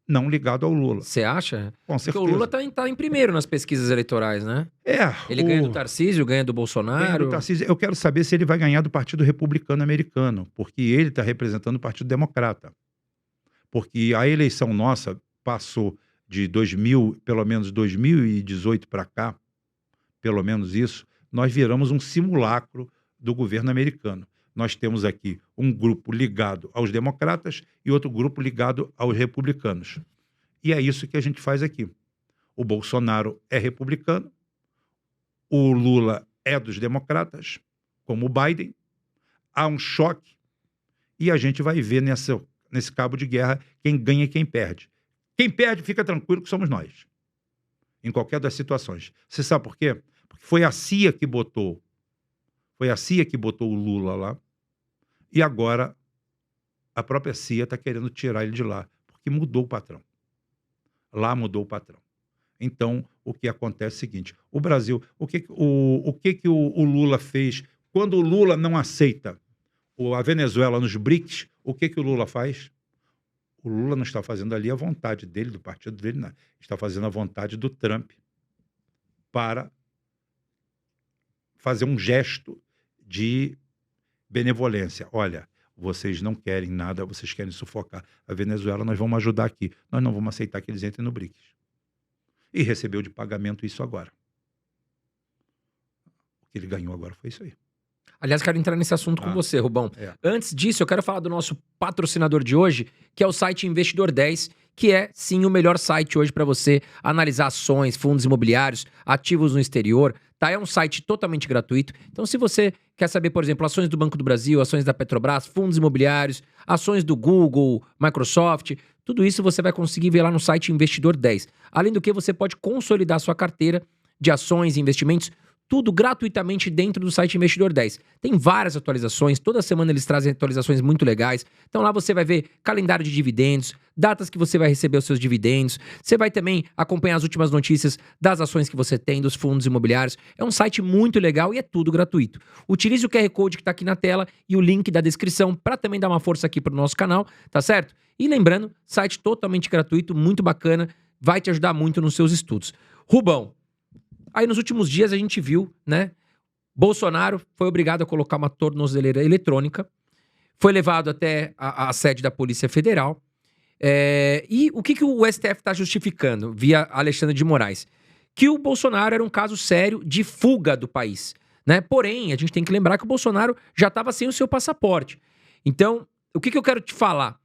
Não ligado ao Lula. Você acha? Com Porque certeza. o Lula tá em primeiro nas pesquisas eleitorais, né? É, Ele ganha do o Tarcísio, ganha do ganha do Bolsonaro. Tarcísio. Eu quero saber se ele vai ganhar do Partido Republicano Americano, porque ele está representando o Partido Democrata. Porque a eleição nossa passou de 2000, pelo menos 2018 para cá, pelo menos isso, nós viramos um simulacro do governo americano. Nós temos aqui um grupo ligado aos democratas e outro grupo ligado aos republicanos. E é isso que a gente faz aqui. O Bolsonaro é republicano, o Lula é dos democratas, como o Biden. Há um choque e a gente vai ver nesse cabo de guerra quem ganha e quem perde. Quem perde, fica tranquilo que somos nós, em qualquer das situações. Você sabe por quê? Porque foi a CIA que botou o Lula lá, e agora a própria CIA está querendo tirar ele de lá, porque mudou o patrão. Lá mudou o patrão. Então, o que acontece é o seguinte: o Brasil, o que o Lula fez quando o Lula não aceita a Venezuela nos BRICS? O que o Lula faz? O Lula não está fazendo ali a vontade dele, do partido dele, não. Está fazendo a vontade do Trump para fazer um gesto de benevolência. Olha, vocês não querem nada, vocês querem sufocar a Venezuela, nós vamos ajudar aqui. Nós não vamos aceitar que eles entrem no BRICS. E recebeu de pagamento isso agora. O que ele ganhou agora foi isso aí. Aliás, quero entrar nesse assunto com você, Rubão. É. Antes disso, eu quero falar do nosso patrocinador de hoje, que é o site Investidor 10, que é, sim, o melhor site hoje para você analisar ações, fundos imobiliários, ativos no exterior, tá? É um site totalmente gratuito. Então, se você quer saber, por exemplo, ações do Banco do Brasil, ações da Petrobras, fundos imobiliários, ações do Google, Microsoft, tudo isso você vai conseguir ver lá no site Investidor 10. Além do que, você pode consolidar sua carteira de ações e investimentos, tudo gratuitamente dentro do site Investidor 10. Tem várias atualizações, toda semana eles trazem atualizações muito legais. Então lá você vai ver calendário de dividendos, datas que você vai receber os seus dividendos. Você vai também acompanhar as últimas notícias das ações que você tem, dos fundos imobiliários. É um site muito legal e é tudo gratuito. Utilize o QR Code que está aqui na tela e o link da descrição para também dar uma força aqui para o nosso canal, tá certo? E lembrando, site totalmente gratuito, muito bacana, vai te ajudar muito nos seus estudos. Rubão, aí nos últimos dias a gente viu, né? Bolsonaro foi obrigado a colocar uma tornozeleira eletrônica, foi levado até a sede da Polícia Federal. E o que o STF está justificando, via Alexandre de Moraes? Que o Bolsonaro era um caso sério de fuga do país, né? Porém, a gente tem que lembrar que o Bolsonaro já estava sem o seu passaporte. Então, o que eu quero te falar?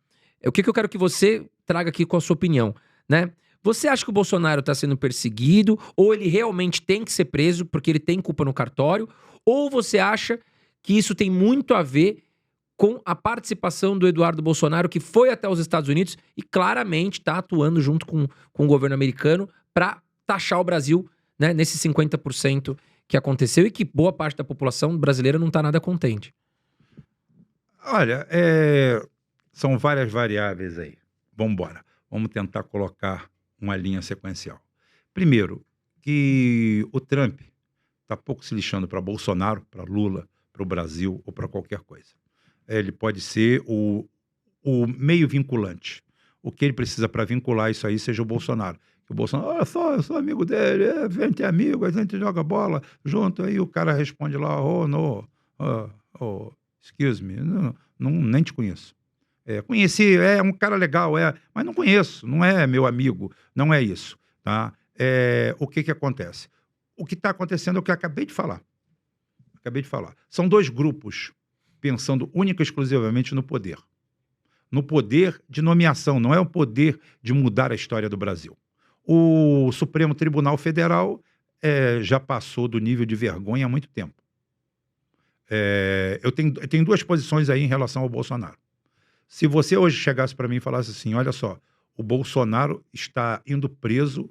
O que eu quero que você traga aqui com a sua opinião, né? Você acha que o Bolsonaro está sendo perseguido, ou ele realmente tem que ser preso porque ele tem culpa no cartório, ou você acha que isso tem muito a ver com a participação do Eduardo Bolsonaro, que foi até os Estados Unidos e claramente está atuando junto com o governo americano para taxar o Brasil, né, nesses 50% que aconteceu e que boa parte da população brasileira não está nada contente? Olha, são várias variáveis aí. Vamos embora. Vamos tentar colocar uma linha sequencial. Primeiro, que o Trump está pouco se lixando para Bolsonaro, para Lula, para o Brasil ou para qualquer coisa. Ele pode ser o meio vinculante. O que ele precisa para vincular isso aí seja o Bolsonaro. O Bolsonaro, eu sou amigo dele, a gente é amigo, a gente joga bola junto, aí o cara responde lá, excuse me, nem te conheço. Conheci, é um cara legal, mas não conheço, não é meu amigo, não é isso. Tá? O que acontece? O que está acontecendo é o que eu acabei de falar. São dois grupos pensando única e exclusivamente no poder. No poder de nomeação, não é o poder de mudar a história do Brasil. O Supremo Tribunal Federal já passou do nível de vergonha há muito tempo. Eu tenho duas posições aí em relação ao Bolsonaro. Se você hoje chegasse para mim e falasse assim, olha só, o Bolsonaro está indo preso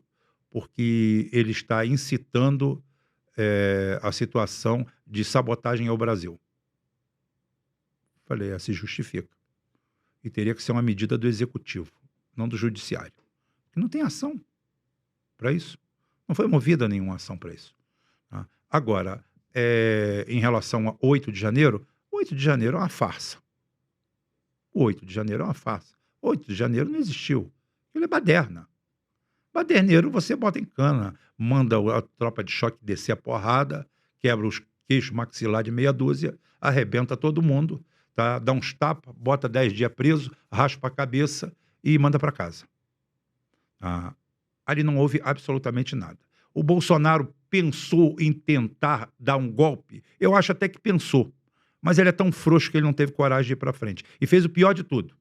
porque ele está incitando a situação de sabotagem ao Brasil. Falei, se justifica. E teria que ser uma medida do executivo, não do judiciário. Porque não tem ação para isso. Não foi movida nenhuma ação para isso. Tá? Agora, em relação a 8 de janeiro, 8 de janeiro é uma farsa. O 8 de janeiro é uma farsa. 8 de janeiro não existiu. Ele é baderna. Baderneiro você bota em cana, manda a tropa de choque descer a porrada, quebra os queixos maxilar de meia dúzia, arrebenta todo mundo, tá? Dá uns tapas, bota 10 dias preso, raspa a cabeça e manda para casa. Ali não houve absolutamente nada. O Bolsonaro pensou em tentar dar um golpe? Eu acho até que pensou. Mas ele é tão frouxo que ele não teve coragem de ir para frente. E fez o pior de tudo.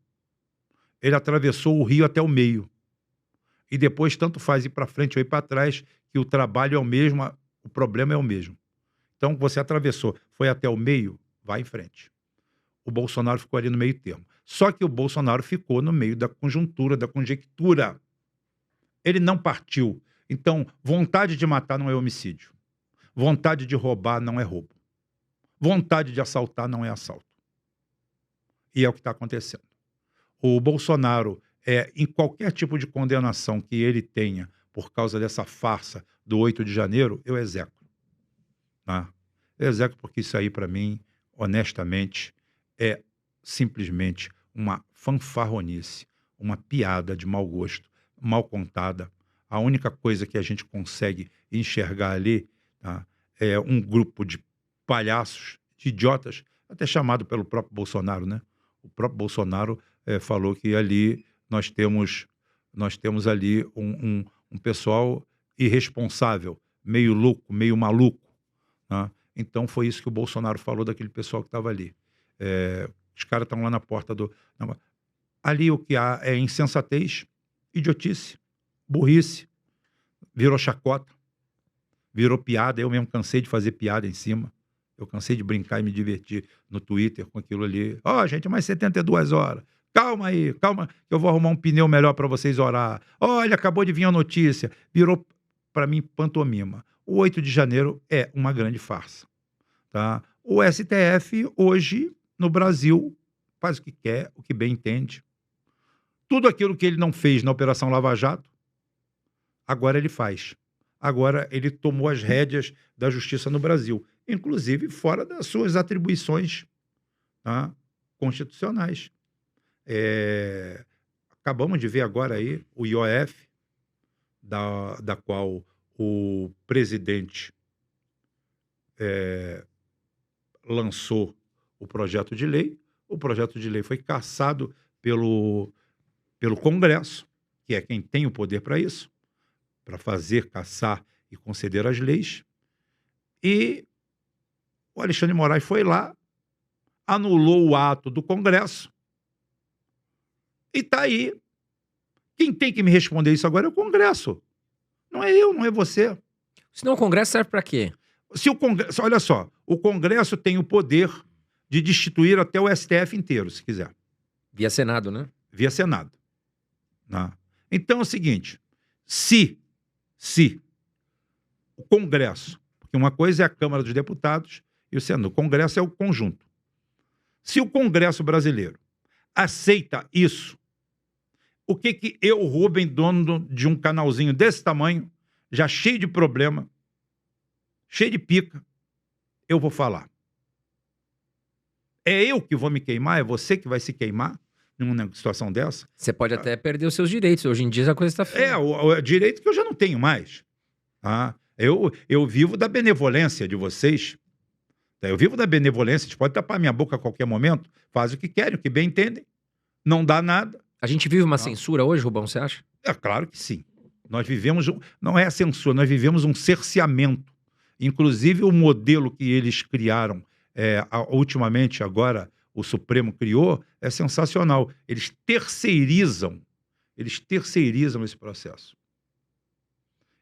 Ele atravessou o rio até o meio. E depois tanto faz ir para frente ou ir para trás, que o trabalho é o mesmo, o problema é o mesmo. Então você atravessou, foi até o meio, vai em frente. O Bolsonaro ficou ali no meio termo. Só que o Bolsonaro ficou no meio da conjuntura, da conjectura. Ele não partiu. Então, vontade de matar não é homicídio. Vontade de roubar não é roubo. Vontade de assaltar não é assalto. E é o que está acontecendo. O Bolsonaro, em qualquer tipo de condenação que ele tenha por causa dessa farsa do 8 de janeiro, eu executo. Tá? Eu executo porque isso aí, para mim, honestamente, é simplesmente uma fanfarronice, uma piada de mau gosto, mal contada. A única coisa que a gente consegue enxergar ali, tá, é um grupo de palhaços, de idiotas, até chamado pelo próprio Bolsonaro, né? O próprio Bolsonaro falou que ali nós temos ali um pessoal irresponsável, meio louco, meio maluco. Né? Então foi isso que o Bolsonaro falou daquele pessoal que estava ali. Os caras estão lá na porta do... Ali o que há é insensatez, idiotice, burrice, virou chacota, virou piada. Eu mesmo cansei de fazer piada em cima. Eu cansei de brincar e me divertir no Twitter com aquilo ali. Gente, mais 72 horas. Calma aí, calma, que eu vou arrumar um pneu melhor para vocês orar. Olha, acabou de vir a notícia. Virou, para mim, pantomima. O 8 de janeiro é uma grande farsa. Tá? O STF, hoje, no Brasil, faz o que quer, o que bem entende. Tudo aquilo que ele não fez na Operação Lava Jato, agora ele faz. Agora ele tomou as rédeas da justiça no Brasil, inclusive fora das suas atribuições, tá, constitucionais. Acabamos de ver agora aí o IOF, da qual o presidente lançou o projeto de lei. O projeto de lei foi cassado pelo Congresso, que é quem tem o poder para isso, para fazer, cassar e conceder as leis. E o Alexandre de Moraes foi lá, anulou o ato do Congresso e está aí. Quem tem que me responder isso agora é o Congresso. Não é eu, não é você. Senão o Congresso serve para quê? Se o Congresso, olha só, o Congresso tem o poder de destituir até o STF inteiro, se quiser. Via Senado, né? Via Senado. Né? Então é o seguinte, se o Congresso, porque uma coisa é a Câmara dos Deputados e o Senado, o Congresso é o conjunto. Se o Congresso brasileiro aceita isso, o que eu, Rubem, dono de um canalzinho desse tamanho, já cheio de problema, cheio de pica, eu vou falar? É eu que vou me queimar? É você que vai se queimar numa situação dessa? Você pode até perder os seus direitos. Hoje em dia a coisa está feia. O direito que eu já não tenho mais. Tá? Eu vivo da benevolência de vocês. Eu vivo da benevolência. Vocês podem tapar minha boca a qualquer momento. Fazem o que querem, o que bem entendem. Não dá nada. A gente vive uma censura hoje, Rubão, você acha? É claro que sim. Nós vivemos... Não é a censura, nós vivemos um cerceamento. Inclusive o modelo que eles criaram ultimamente, agora o Supremo criou, é sensacional. Eles terceirizam esse processo.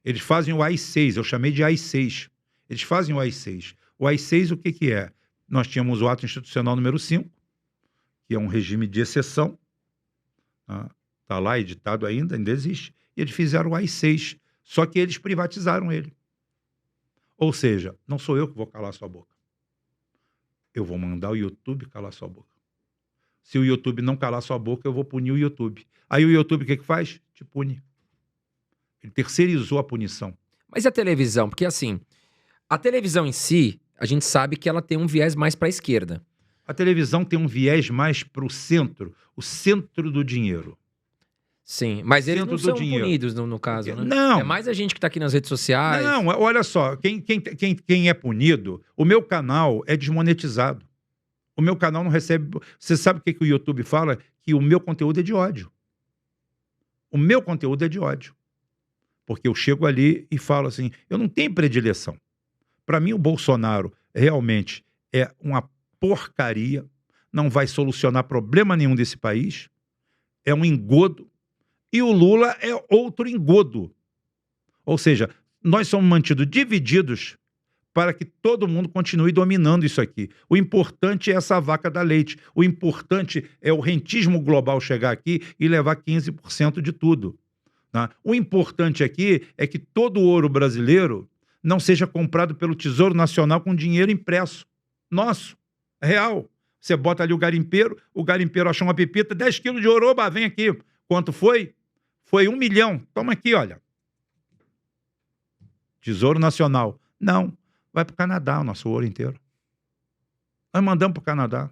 Eles fazem o AI-6, eu chamei de AI-6. Eles fazem o AI-6. O AI-6 o que é? Nós tínhamos o ato institucional número 5, que é um regime de exceção, está lá editado ainda existe, e eles fizeram o AI-6, só que eles privatizaram ele. Ou seja, não sou eu que vou calar sua boca. Eu vou mandar o YouTube calar sua boca. Se o YouTube não calar sua boca, eu vou punir o YouTube. Aí o YouTube o que faz? Te pune. Ele terceirizou a punição. Mas e a televisão? Porque assim, a televisão em si, a gente sabe que ela tem um viés mais pra esquerda. A televisão tem um viés mais para o centro do dinheiro. Sim, mas eles Centro não do são dinheiro. punidos no caso, né? Não. É mais a gente que tá aqui nas redes sociais. Não, olha só, quem é punido, o meu canal é desmonetizado. O meu canal não recebe... Você sabe o que o YouTube fala? Que o meu conteúdo é de ódio. O meu conteúdo é de ódio. Porque eu chego ali e falo assim, eu não tenho predileção. Para mim, o Bolsonaro realmente é uma porcaria, não vai solucionar problema nenhum desse país, é um engodo, e o Lula é outro engodo. Ou seja, nós somos mantidos divididos para que todo mundo continue dominando isso aqui. O importante é essa vaca da leite. O importante é o rentismo global chegar aqui e levar 15% de tudo. Tá? O importante aqui é que todo o ouro brasileiro não seja comprado pelo Tesouro Nacional com dinheiro impresso. Nosso, real. Você bota ali o garimpeiro achou uma pepita, 10 quilos de ouro, oba, vem aqui. Quanto foi? Foi 1 milhão. Toma aqui, olha. Tesouro Nacional. Não, vai para o Canadá o nosso ouro inteiro. Nós mandamos para o Canadá.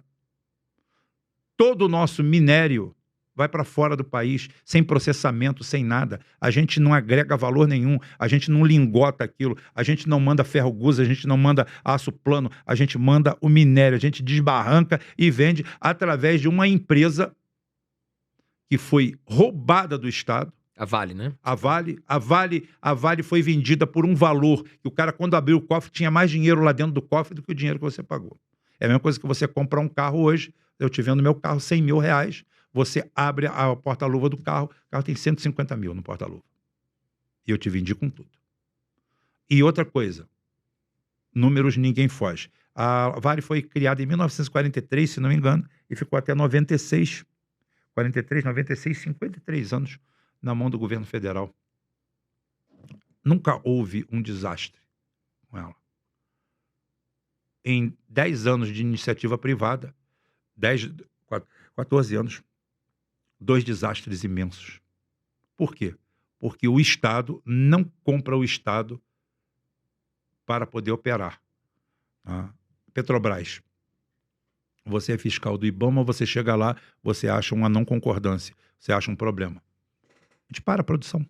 Todo o nosso minério vai para fora do país, sem processamento, sem nada. A gente não agrega valor nenhum, a gente não lingota aquilo, a gente não manda ferro gusa, a gente não manda aço plano, a gente manda o minério, a gente desbarranca e vende através de uma empresa que foi roubada do Estado. A Vale, né? A Vale foi vendida por um valor que o cara, quando abriu o cofre, tinha mais dinheiro lá dentro do cofre do que o dinheiro que você pagou. É a mesma coisa que você comprar um carro hoje, eu te vendo meu carro, 100 mil reais, você abre a porta-luva do carro, o carro tem 150 mil no porta-luva. E eu te vendi com tudo. E outra coisa, números ninguém foge. A Vale foi criada em 1943, se não me engano, e ficou até 96, 43, 96, 53 anos na mão do governo federal. Nunca houve um desastre com ela. Em 10 anos de iniciativa privada, 14 anos, 2 desastres imensos. Por quê? Porque o Estado não compra o Estado para poder operar. Tá? Petrobras. Você é fiscal do IBAMA, você chega lá, você acha uma não concordância, você acha um problema. A gente para a produção.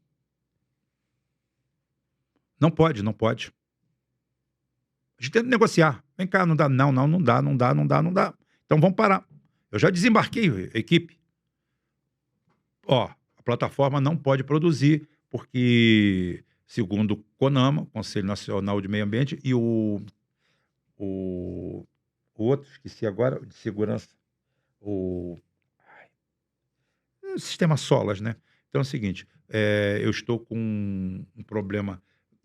Não pode. A gente tenta negociar. Vem cá, não dá. Não dá. Então vamos parar. Eu já desembarquei a equipe. A plataforma não pode produzir, porque, segundo o CONAMA, Conselho Nacional de Meio Ambiente, e o outro, esqueci agora, de segurança, o sistema SOLAS, né? Então é o seguinte, eu estou com um problema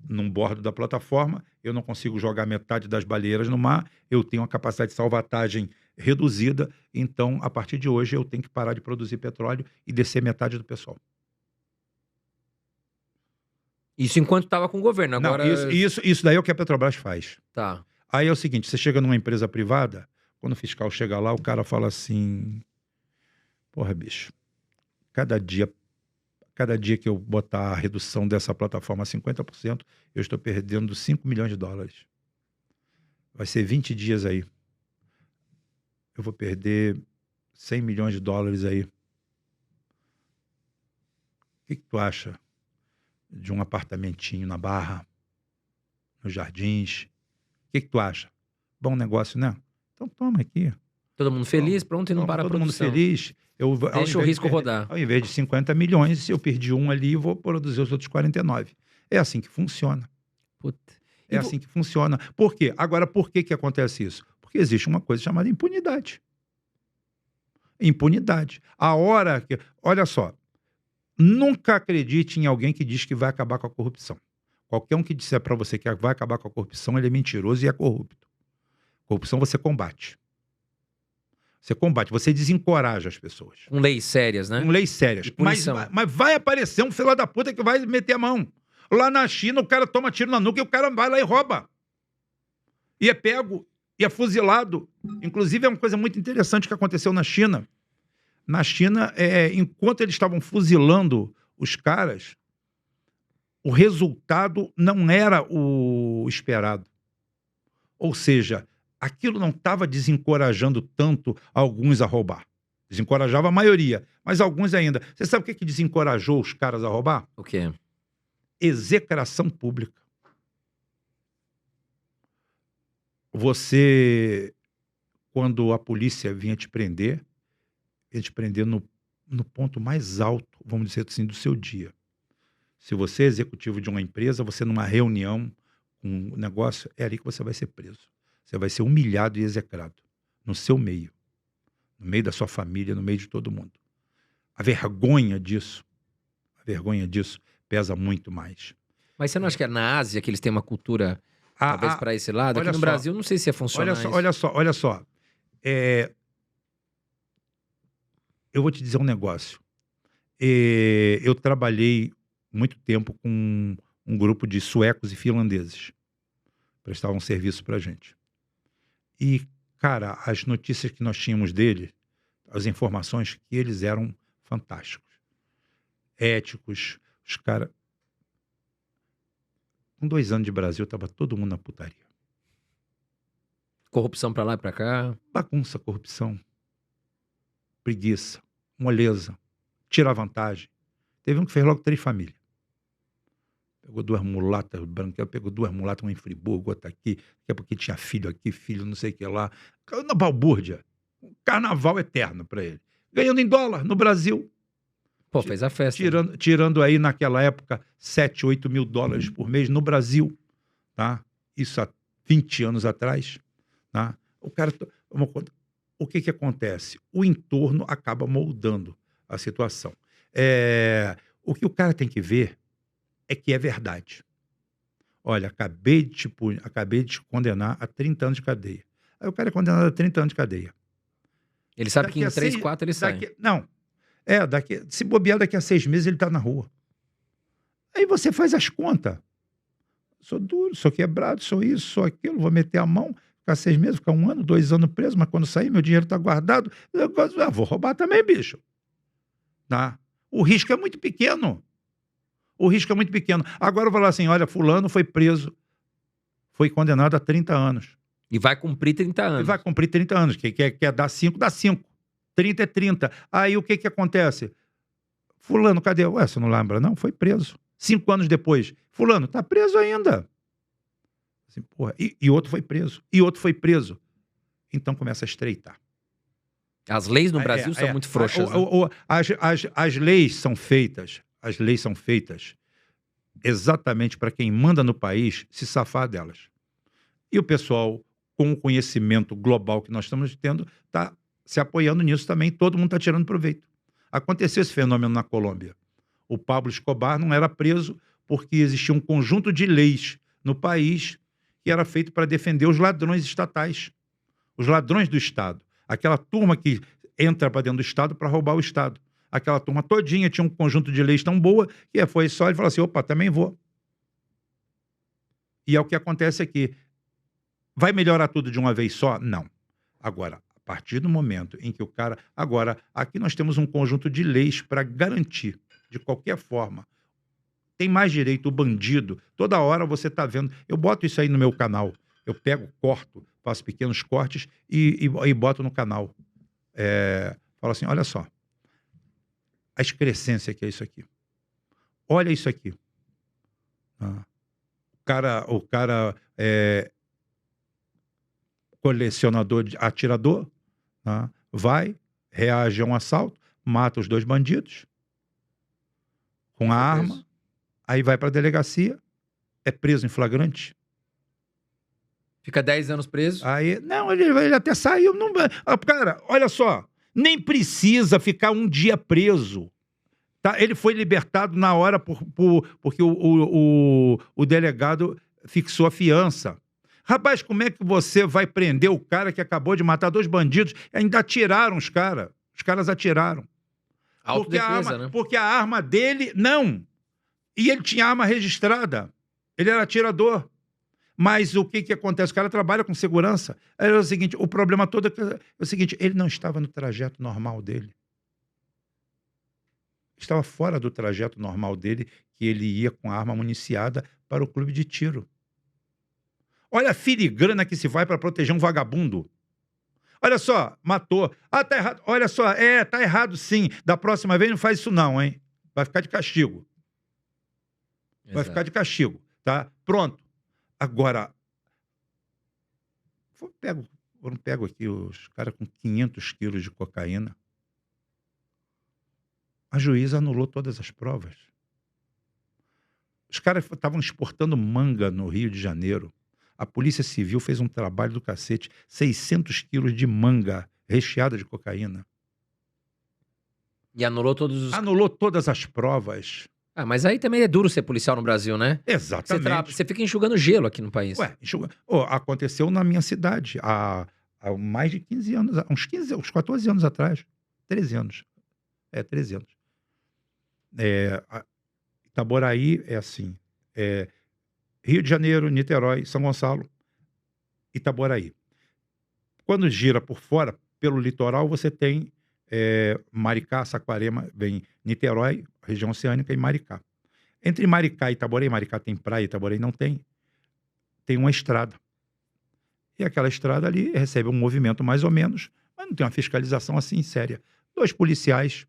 num bordo da plataforma, eu não consigo jogar metade das baleeiras no mar, eu tenho uma capacidade de salvatagem reduzida, então, a partir de hoje, eu tenho que parar de produzir petróleo e descer metade do pessoal. Isso enquanto estava com o governo, agora... Não, isso daí é o que a Petrobras faz. Tá. Aí é o seguinte, você chega numa empresa privada, quando o fiscal chega lá, o cara fala assim, porra, bicho, cada dia que eu botar a redução dessa plataforma a 50%, eu estou perdendo 5 milhões de dólares. Vai ser 20 dias aí. Eu vou perder 100 milhões de dólares aí. O que tu acha de um apartamentinho na Barra, nos Jardins? O que tu acha? Bom negócio, né? Então toma aqui. Todo mundo feliz, pronto, e não para a produção. Todo mundo feliz. Deixa o risco rodar. Ao invés de 50 milhões, se eu perdi um ali, eu vou produzir os outros 49. É assim que funciona. Puta. É assim que funciona. Por quê? Agora, por que acontece isso? Porque existe uma coisa chamada impunidade. Impunidade. A hora que... Olha só. Nunca acredite em alguém que diz que vai acabar com a corrupção. Qualquer um que disser para você que vai acabar com a corrupção, ele é mentiroso e é corrupto. Corrupção você combate. Você combate, você desencoraja as pessoas. Com leis sérias, né? Com leis sérias. Mas vai aparecer um filho da puta que vai meter a mão. Lá na China, o cara toma tiro na nuca e o cara vai lá e rouba. E é pego, e é fuzilado. Inclusive, é uma coisa muito interessante que aconteceu na China. Na China, enquanto eles estavam fuzilando os caras, o resultado não era o esperado. Ou seja, aquilo não estava desencorajando tanto alguns a roubar. Desencorajava a maioria, mas alguns ainda. Você sabe o que desencorajou os caras a roubar? O quê? Execração pública. Você, quando a polícia vinha te prender no ponto mais alto, vamos dizer assim, do seu dia. Se você é executivo de uma empresa, você numa reunião com um negócio, é ali que você vai ser preso. Você vai ser humilhado e execrado. No seu meio. No meio da sua família, no meio de todo mundo. A vergonha disso pesa muito mais. Mas você não acha que é na Ásia que eles têm uma cultura, talvez, para esse lado? Aqui no Brasil, não sei se ia funcionar isso. Olha só. Eu vou te dizer um negócio. Eu trabalhei muito tempo com um grupo de suecos e finlandeses. Prestavam serviço pra gente. E, cara, as notícias que nós tínhamos deles, as informações, que eles eram fantásticos. Éticos, os caras... Com 2 anos de Brasil, tava todo mundo na putaria. Corrupção pra lá e pra cá. Bagunça, corrupção. Preguiça. Moleza. Tirar vantagem. Teve um que fez logo 3 famílias. Pegou 2 mulatas brancas, pegou 2 mulatas, uma em Friburgo, outra aqui, que é porque tinha filho aqui, filho não sei o que lá. Na balbúrdia. Um carnaval eterno para ele. Ganhando em dólar no Brasil. Pô, fez a festa. Tirando aí naquela época 7, 8 mil dólares por mês no Brasil. Tá? Isso há 20 anos atrás. Tá? O cara... O que acontece? O entorno acaba moldando a situação. O que o cara tem que ver é que é verdade. Olha, acabei de te condenar a 30 anos de cadeia. Aí o cara é condenado a 30 anos de cadeia. Ele sabe que em 3, 4 ele sai. Se bobear, daqui a 6 meses ele está na rua. Aí você faz as contas. Sou duro, sou quebrado, sou isso, sou aquilo, vou meter a mão, ficar 6 meses, ficar 1 ano, 2 anos preso, mas quando sair, meu dinheiro está guardado, vou roubar também, bicho. Tá? O risco é muito pequeno. Agora eu vou falar assim, olha, fulano foi preso, foi condenado a 30 anos. E vai cumprir 30 anos. E vai cumprir 30 anos. Quer dar 5, dá 5. 30 é 30. Aí o que acontece? Fulano, cadê? Ué, você não lembra, não? Foi preso. 5 anos depois. Fulano, tá preso ainda. Assim, porra, e outro foi preso. E outro foi preso. Então começa a estreitar. As leis no Brasil são muito frouxas. As leis são feitas. As leis são feitas exatamente para quem manda no país se safar delas. E o pessoal, com o conhecimento global que nós estamos tendo, está se apoiando nisso também. Todo mundo está tirando proveito. Aconteceu esse fenômeno na Colômbia. O Pablo Escobar não era preso porque existia um conjunto de leis no país que era feito para defender os ladrões estatais, os ladrões do Estado. Aquela turma que entra para dentro do Estado para roubar o Estado. Aquela turma todinha tinha um conjunto de leis tão boa que foi só ele falou assim, opa, também vou. E é o que acontece aqui. Vai melhorar tudo de uma vez só? Não. Agora, a partir do momento em que o cara... Agora, aqui nós temos um conjunto de leis para garantir, de qualquer forma, tem mais direito o bandido. Toda hora você está vendo... Eu boto isso aí no meu canal. Eu pego, corto, faço pequenos cortes e boto no canal. Falo assim, olha só. A excrescência que é isso aqui. Olha isso aqui. O cara é colecionador, atirador, vai, reage a um assalto, mata os 2 bandidos com a arma, aí vai para a delegacia, é preso em flagrante. Fica 10 anos preso? Aí, não, ele até saiu. Não, cara, olha só, nem precisa ficar 1 dia preso. Tá? Ele foi libertado na hora porque o delegado fixou a fiança. Rapaz, como é que você vai prender o cara que acabou de matar 2 bandidos? Ainda atiraram os caras. Os caras atiraram. Autodefesa, né? Porque a arma dele, não. E ele tinha arma registrada. Ele era atirador. Mas o que acontece? O cara trabalha com segurança. É o seguinte, o problema todo é o seguinte, ele não estava no trajeto normal dele. estava fora do trajeto normal dele, que ele ia com a arma municiada para o clube de tiro. Olha a filigrana que se vai para proteger um vagabundo. Olha só, matou. Ah, tá errado. Olha só, tá errado sim. Da próxima vez não faz isso não, hein? Vai ficar de castigo. Vai ficar de castigo, tá? Pronto. Agora, eu pego aqui os caras com 500 quilos de cocaína. A juíza anulou todas as provas. Os caras estavam exportando manga no Rio de Janeiro. A Polícia Civil fez um trabalho do cacete. 600 quilos de manga recheada de cocaína. E anulou todos os... Anulou todas as provas. Ah, mas aí também é duro ser policial no Brasil, né? Exatamente. Você fica enxugando gelo aqui no país. Ué, aconteceu na minha cidade há mais de 15 anos, uns 14 anos atrás. 13 anos. 13 anos. Itaboraí é assim. Rio de Janeiro, Niterói, São Gonçalo, Itaboraí. Quando gira por fora, pelo litoral, você tem Maricá, Saquarema, vem Niterói, região oceânica, e Maricá. Entre Maricá e Itaboraí, Maricá tem praia, Itaboraí não tem uma estrada. E aquela estrada ali recebe um movimento mais ou menos, mas não tem uma fiscalização assim séria. 2 policiais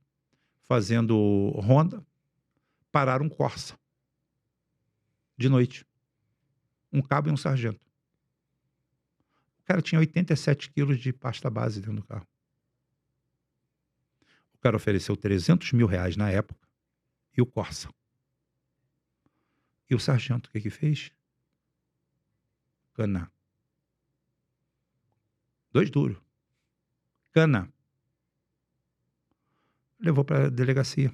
fazendo ronda pararam um Corsa de noite. Um cabo e um sargento. O cara tinha 87 quilos de pasta base dentro do carro. O cara ofereceu 300 mil reais na época e o Corsa. E o sargento, o que fez? Cana. 2 duros. Cana. Levou para a delegacia.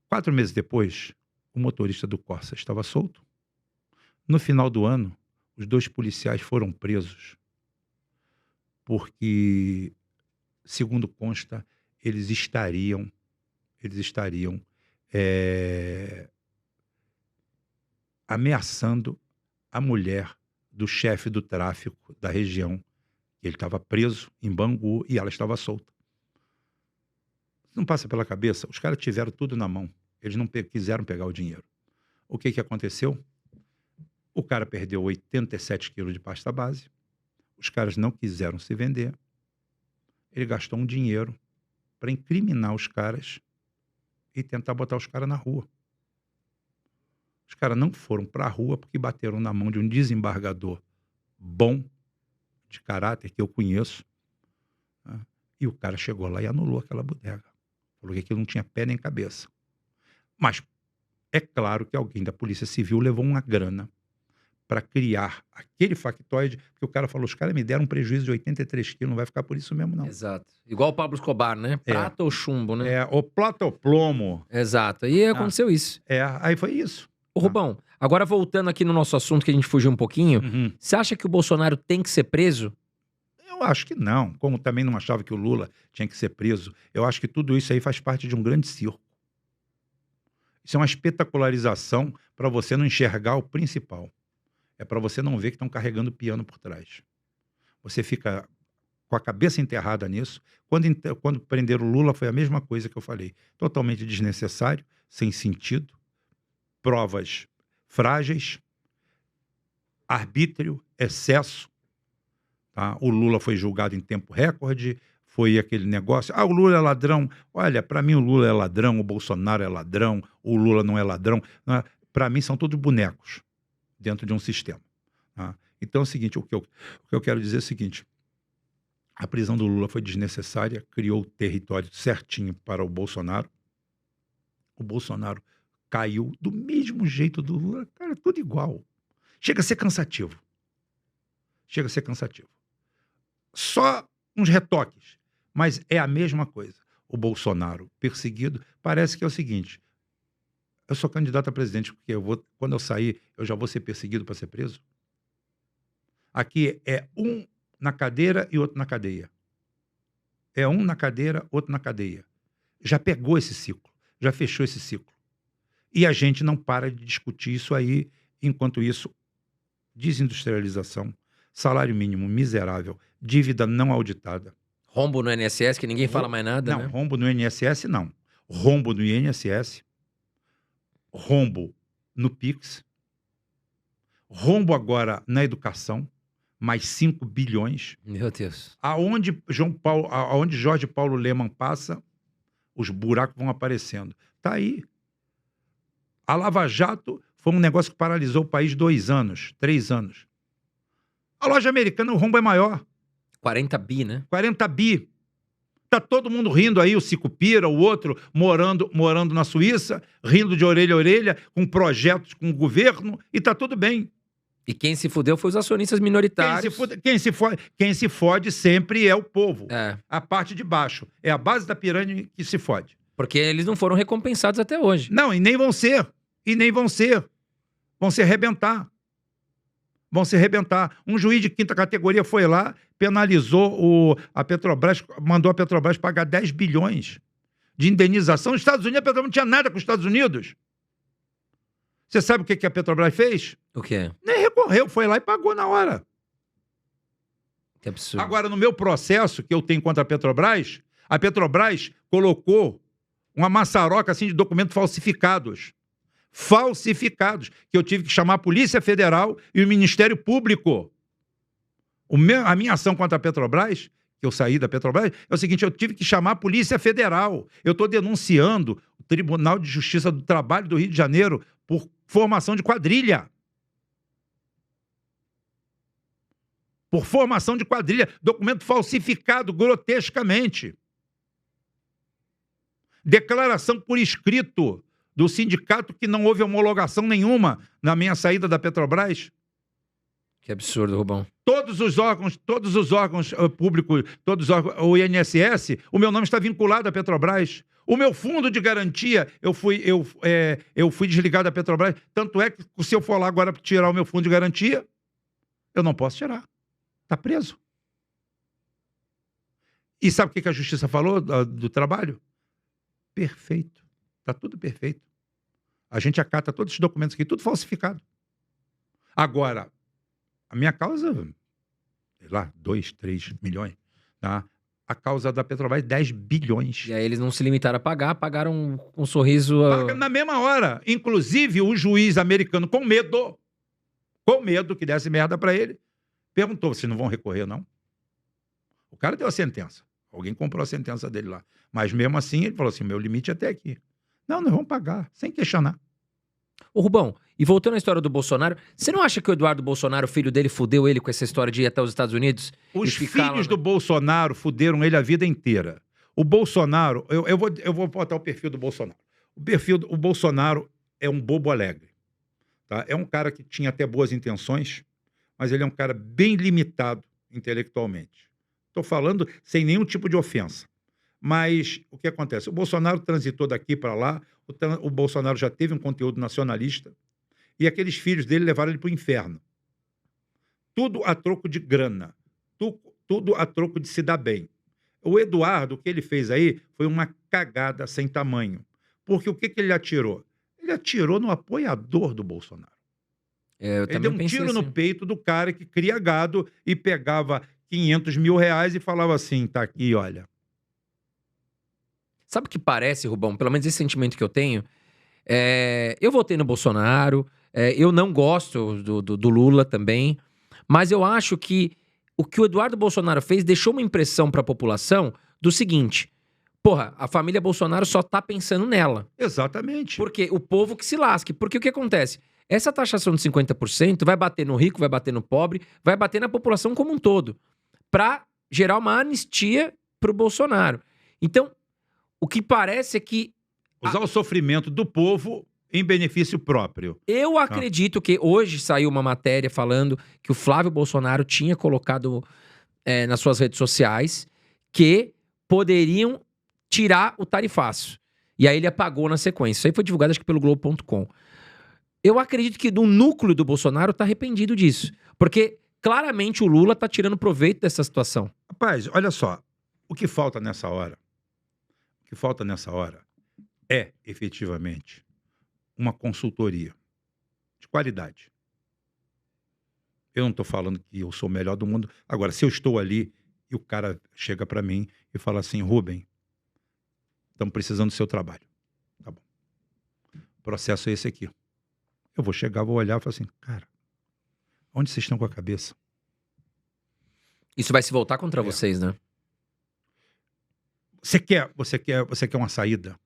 4 meses depois, o motorista do Corsa estava solto. No final do ano, os 2 policiais foram presos porque, segundo consta, eles estariam ameaçando a mulher do chefe do tráfico da região. Ele estava preso em Bangu e ela estava solta. Não passa pela cabeça, os caras tiveram tudo na mão. Eles não quiseram pegar o dinheiro. O que aconteceu? O cara perdeu 87 quilos de pasta base. Os caras não quiseram se vender. Ele gastou um dinheiro para incriminar os caras e tentar botar os caras na rua. Os caras não foram para a rua porque bateram na mão de um desembargador bom, de caráter, que eu conheço. Né? E o cara chegou lá e anulou aquela bodega. Falou que aquilo não tinha pé nem cabeça. Mas é claro que alguém da Polícia Civil levou uma grana para criar aquele factoide, porque o cara falou, os caras me deram um prejuízo de 83 quilos, não vai ficar por isso mesmo, não. Exato. Igual o Pablo Escobar, né? Prata ou chumbo, né? Ou prata ou plomo. Exato. E aconteceu isso. Aí foi isso. Ô, Rubão, agora voltando aqui no nosso assunto, que a gente fugiu um pouquinho, você acha que o Bolsonaro tem que ser preso? Eu acho que não. Como também não achava que o Lula tinha que ser preso, eu acho que tudo isso aí faz parte de um grande circo. Isso é uma espetacularização para você não enxergar o principal. É para você não ver que estão carregando piano por trás. Você fica com a cabeça enterrada nisso. Quando prenderam o Lula, foi a mesma coisa que eu falei. Totalmente desnecessário, sem sentido, provas frágeis, arbítrio, excesso. Tá? O Lula foi julgado em tempo recorde, foi aquele negócio, o Lula é ladrão. Olha, para mim o Lula é ladrão, o Bolsonaro é ladrão, o Lula não é ladrão. Para mim são todos bonecos dentro de um sistema. Tá? Então é o seguinte, o que eu quero dizer é o seguinte, a prisão do Lula foi desnecessária, criou o território certinho para o Bolsonaro caiu do mesmo jeito do Lula, cara, tudo igual. Chega a ser cansativo. Só uns retoques, mas é a mesma coisa. O Bolsonaro perseguido, parece que é o seguinte, eu sou candidato a presidente porque quando eu sair, eu já vou ser perseguido para ser preso. Aqui é um na cadeira e outro na cadeia. É um na cadeira, outro na cadeia. Já pegou esse ciclo, já fechou esse ciclo. E a gente não para de discutir isso aí, enquanto isso, desindustrialização, salário mínimo miserável, dívida não auditada. Rombo no INSS, que ninguém fala mais nada, não, né? Rombo no INSS, não. rombo no INSS, rombo no Pix, rombo agora na educação, mais 5 bilhões. Meu Deus. Aonde Jorge Paulo Lemann passa, os buracos vão aparecendo. Tá aí. A Lava Jato foi um negócio que paralisou o país 2 anos, 3 anos. A loja americana, o rombo é maior. 40 bi, né? 40 bi. Tá todo mundo rindo aí, o Sicupira, o outro morando na Suíça, rindo de orelha a orelha, com projetos com o governo, e tá tudo bem. E quem se fudeu foi os acionistas minoritários. Quem se fode sempre é o povo. É, A parte de baixo. É a base da pirâmide que se fode. porque eles não foram recompensados até hoje. Não, e nem vão ser. Vão se arrebentar. Um juiz de 5ª categoria foi lá, penalizou a Petrobras, mandou a Petrobras pagar 10 bilhões de indenização. Os Estados Unidos, a Petrobras não tinha nada com os Estados Unidos. Você sabe o que a Petrobras fez? O quê? Nem recorreu, foi lá e pagou na hora. Que absurdo. Agora, no meu processo que eu tenho contra a Petrobras colocou uma maçaroca assim de documentos falsificados, que eu tive que chamar a Polícia Federal e o Ministério Público. A minha ação contra a Petrobras, que eu saí da Petrobras, é o seguinte: eu tive que chamar a Polícia Federal. Eu estou denunciando o Tribunal de Justiça do Trabalho do Rio de Janeiro por formação de quadrilha. Documento falsificado grotescamente. Declaração por escrito do sindicato que não houve homologação nenhuma na minha saída da Petrobras. Que absurdo, Rubão. Todos os órgãos públicos, o INSS, o meu nome está vinculado à Petrobras. O meu fundo de garantia, eu fui desligado da Petrobras. Tanto é que, se eu for lá agora tirar o meu fundo de garantia, eu não posso tirar. Está preso. E sabe o que a Justiça falou do trabalho? Perfeito. Está tudo perfeito. A gente acata todos esses documentos aqui, tudo falsificado. Agora, a minha causa, sei lá, 2, 3 milhões. Tá? A causa da Petrobras, 10 bilhões. E aí eles não se limitaram a pagar, pagaram com um sorriso... Paga na mesma hora. Inclusive, o juiz americano, com medo que desse merda para ele, perguntou: vocês não vão recorrer, não? O cara deu a sentença. Alguém comprou a sentença dele lá. Mas mesmo assim, ele falou assim: meu limite é até aqui. Não, nós vamos pagar, sem questionar. Ô, Rubão, e voltando à história do Bolsonaro, você não acha que o Eduardo Bolsonaro, o filho dele, fudeu ele com essa história de ir até os Estados Unidos? Os filhos do Bolsonaro fuderam ele a vida inteira. O Bolsonaro, eu vou botar o perfil do Bolsonaro. O Bolsonaro é um bobo alegre. Tá? É um cara que tinha até boas intenções, mas ele é um cara bem limitado intelectualmente. Estou falando sem nenhum tipo de ofensa. Mas o que acontece? O Bolsonaro transitou daqui para lá, o Bolsonaro já teve um conteúdo nacionalista, e aqueles filhos dele levaram ele para o inferno. Tudo a troco de grana, tudo a troco de se dar bem. O Eduardo, o que ele fez aí, foi uma cagada sem tamanho. Porque o que ele atirou? Ele atirou no apoiador do Bolsonaro. Ele deu um tiro no peito do cara que cria gado e pegava 500 mil reais e falava assim: tá aqui, olha. Sabe o que parece, Rubão? Pelo menos esse sentimento que eu tenho. Eu votei no Bolsonaro, eu não gosto do Lula também, mas eu acho que o Eduardo Bolsonaro fez deixou uma impressão para a população do seguinte: porra, a família Bolsonaro só tá pensando nela. Exatamente. Porque o povo que se lasque. Porque o que acontece? Essa taxação de 50% vai bater no rico, vai bater no pobre, vai bater na população como um todo, para gerar uma anistia pro Bolsonaro. Então, o que parece é que... usar o sofrimento do povo em benefício próprio. Eu acredito que hoje saiu uma matéria falando que o Flávio Bolsonaro tinha colocado nas suas redes sociais que poderiam tirar o tarifaço. E aí ele apagou na sequência. Isso aí foi divulgado, acho que pelo Globo.com. Eu acredito que no núcleo do Bolsonaro tá arrependido disso. Porque claramente o Lula tá tirando proveito dessa situação. Rapaz, olha só. O que falta nessa hora é, efetivamente, uma consultoria de qualidade. Eu não estou falando que eu sou o melhor do mundo. Agora, se eu estou ali e o cara chega para mim e fala assim: Rubem, Estamos precisando do seu trabalho. Tá bom. O processo é esse aqui. Eu vou chegar, vou olhar e falar assim, cara, onde vocês estão com a cabeça? Isso vai se voltar contra É. vocês, né? Você quer uma saída?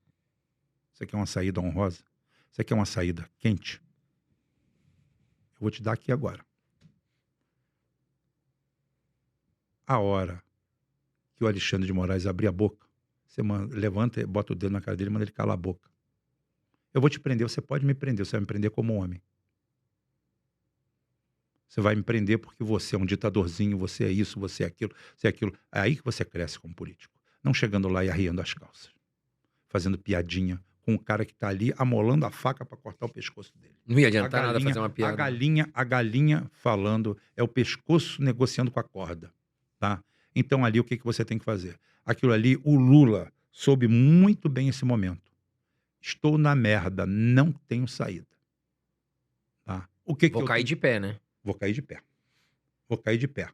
Você quer uma saída honrosa? Você quer uma saída quente? Eu vou te dar aqui agora. A hora que o Alexandre de Moraes abrir a boca, você levanta, bota o dedo na cara dele e manda ele calar a boca. Eu vou te prender, você pode me prender, você vai me prender como homem. Você vai me prender porque você é um ditadorzinho, você é isso, você é aquilo, você é aquilo. É aí que você cresce como político. Não chegando lá e arriando as calças. Fazendo piadinha com o cara que está ali amolando a faca para cortar o pescoço dele. Não ia adiantar nada fazer uma piada. A galinha falando, é o pescoço negociando com a corda. Tá? Então ali o que você tem que fazer? Aquilo ali, o Lula soube muito bem esse momento. Estou na merda, não tenho saída. Tá? Vou cair de pé, né? Vou cair de pé. Vou cair de pé.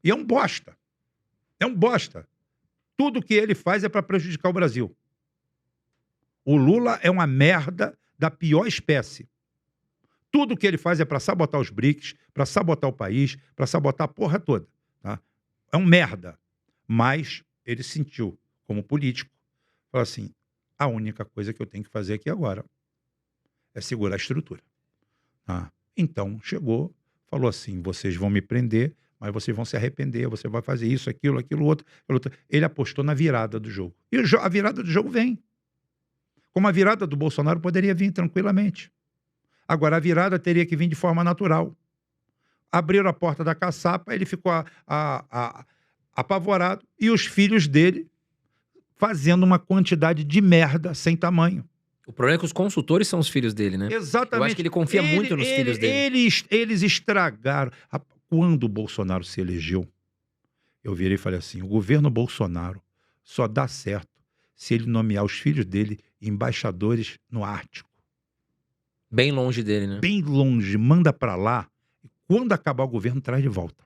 E é um bosta. É um bosta. Tudo que ele faz é para prejudicar o Brasil. O Lula é uma merda da pior espécie. Tudo que ele faz é para sabotar os BRICS, para sabotar o país, para sabotar a porra toda. Tá? É um merda. Mas ele sentiu, como político, falou assim, a única coisa que eu tenho que fazer aqui agora é segurar a estrutura. Tá? Então, chegou, falou assim, vocês vão me prender, mas vocês vão se arrepender, você vai fazer isso, aquilo, outro. Ele apostou na virada do jogo. E a virada do jogo vem. Como a virada do Bolsonaro poderia vir tranquilamente. Agora, a virada teria que vir de forma natural. Abriram a porta da caçapa, ele ficou apavorado, e os filhos dele fazendo uma quantidade de merda sem tamanho. O problema é que os consultores são os filhos dele, né? Exatamente. Eu acho que ele confia muito nos filhos dele. Eles estragaram. Quando o Bolsonaro se elegeu, eu virei e falei assim, o governo Bolsonaro só dá certo se ele nomear os filhos dele embaixadores no Ártico. Bem longe dele, né? Bem longe, manda pra lá. E quando acabar o governo, traz de volta.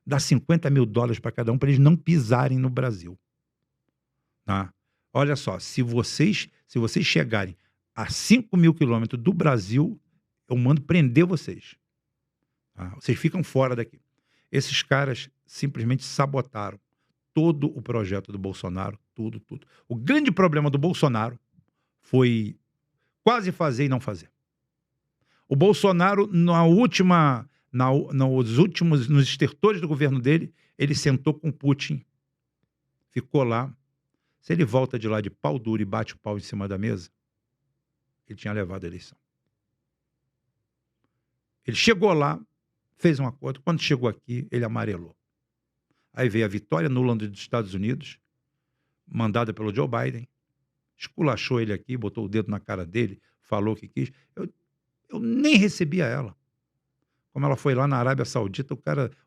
Dá $50 mil para cada um, para eles não pisarem no Brasil. Tá? Olha só, se vocês chegarem a 5 mil quilômetros do Brasil, eu mando prender vocês. Tá? Vocês ficam fora daqui. Esses caras simplesmente sabotaram todo o projeto do Bolsonaro, tudo. O grande problema do Bolsonaro foi quase fazer e não fazer. O Bolsonaro, nos estertores do governo dele, ele sentou com Putin, ficou lá. Se ele volta de lá de pau duro e bate o pau em cima da mesa, ele tinha levado a eleição. Ele chegou lá, fez um acordo. Quando chegou aqui, ele amarelou. Aí veio a vitória nula dos Estados Unidos, mandada pelo Joe Biden, esculachou ele aqui, botou o dedo na cara dele, falou o que quis. Eu nem recebia ela. Como ela foi lá na Arábia Saudita,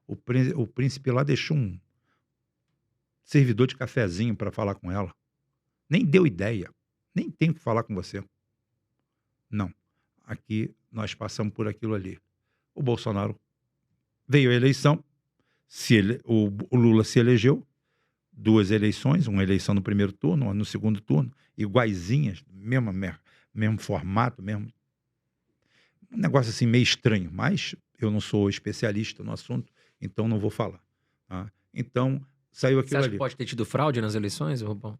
o príncipe lá deixou um servidor de cafezinho para falar com ela. Nem deu ideia. Nem tenho que falar com você. Não. Aqui nós passamos por aquilo ali. O Bolsonaro veio a eleição, o Lula se elegeu, 2 eleições, uma eleição no primeiro turno, uma no segundo turno, iguaizinhas, mesmo formato, mesmo. Um negócio assim meio estranho, mas eu não sou especialista no assunto, então não vou falar. Tá? Então, saiu aquilo ali. Você acha que pode ter tido fraude nas eleições, Rubão?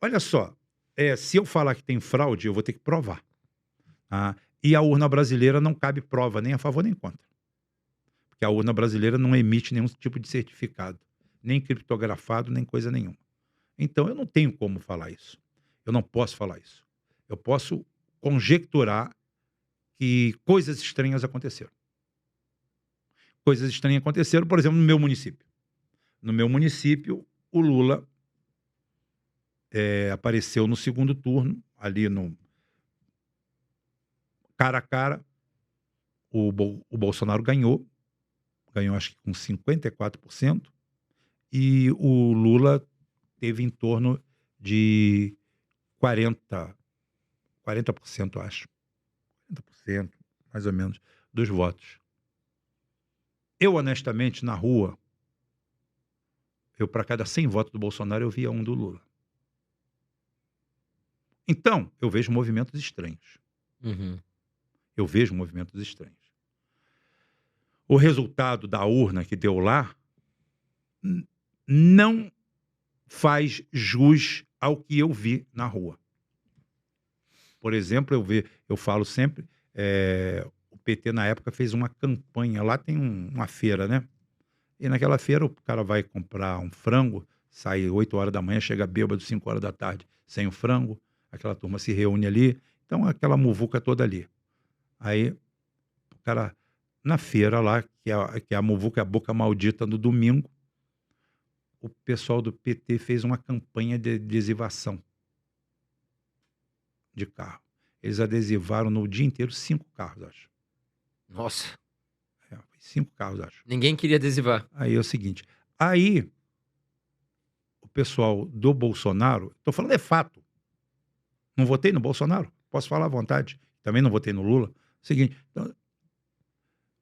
Olha só, se eu falar que tem fraude, eu vou ter que provar. Tá? E a urna brasileira não cabe prova nem a favor nem contra. Porque a urna brasileira não emite nenhum tipo de certificado, nem criptografado, nem coisa nenhuma. Então, eu não tenho como falar isso. Eu não posso falar isso. Eu posso conjecturar que coisas estranhas aconteceram. Coisas estranhas aconteceram, por exemplo, no meu município. No meu município, o Lula apareceu no segundo turno, ali no cara a cara. O Bolsonaro ganhou acho que com 54%, e o Lula teve em torno de 40%, acho. 40%, mais ou menos, dos votos. Eu, honestamente, na rua, para cada 100 votos do Bolsonaro, eu via um do Lula. Então, eu vejo movimentos estranhos. Uhum. Eu vejo movimentos estranhos. O resultado da urna que deu lá não faz jus ao que eu vi na rua. Por exemplo, eu falo sempre, o PT na época fez uma campanha, lá tem uma feira, né? E naquela feira o cara vai comprar um frango, sai 8 horas da manhã, chega bêbado 5 horas da tarde sem o frango, aquela turma se reúne ali, então aquela muvuca toda ali. Aí o cara, na feira lá, que é a muvuca, a boca maldita no domingo, o pessoal do PT fez uma campanha de adesivação de carro. Eles adesivaram no dia inteiro 5 carros, acho. Nossa, 5 carros, acho. ninguém queria adesivar. Aí é o seguinte, aí o pessoal do Bolsonaro, estou falando é fato, não votei no Bolsonaro, posso falar à vontade, também não votei no Lula. Seguinte, então,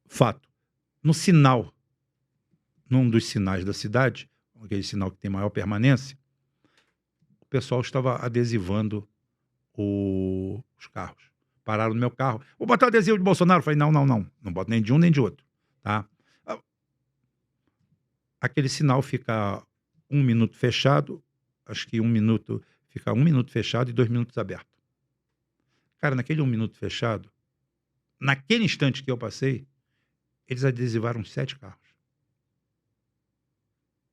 fato, no sinal, num dos sinais da cidade, aquele sinal que tem maior permanência, o pessoal estava adesivando os carros. Pararam no meu carro. Vou botar o adesivo de Bolsonaro. Falei, não. Não boto nem de um nem de outro. Tá? Aquele sinal fica 1 minuto fechado, acho que 1 minuto, fica 1 minuto fechado e 2 minutos aberto. Cara, naquele 1 minuto fechado, naquele instante que eu passei, eles adesivaram 7 carros.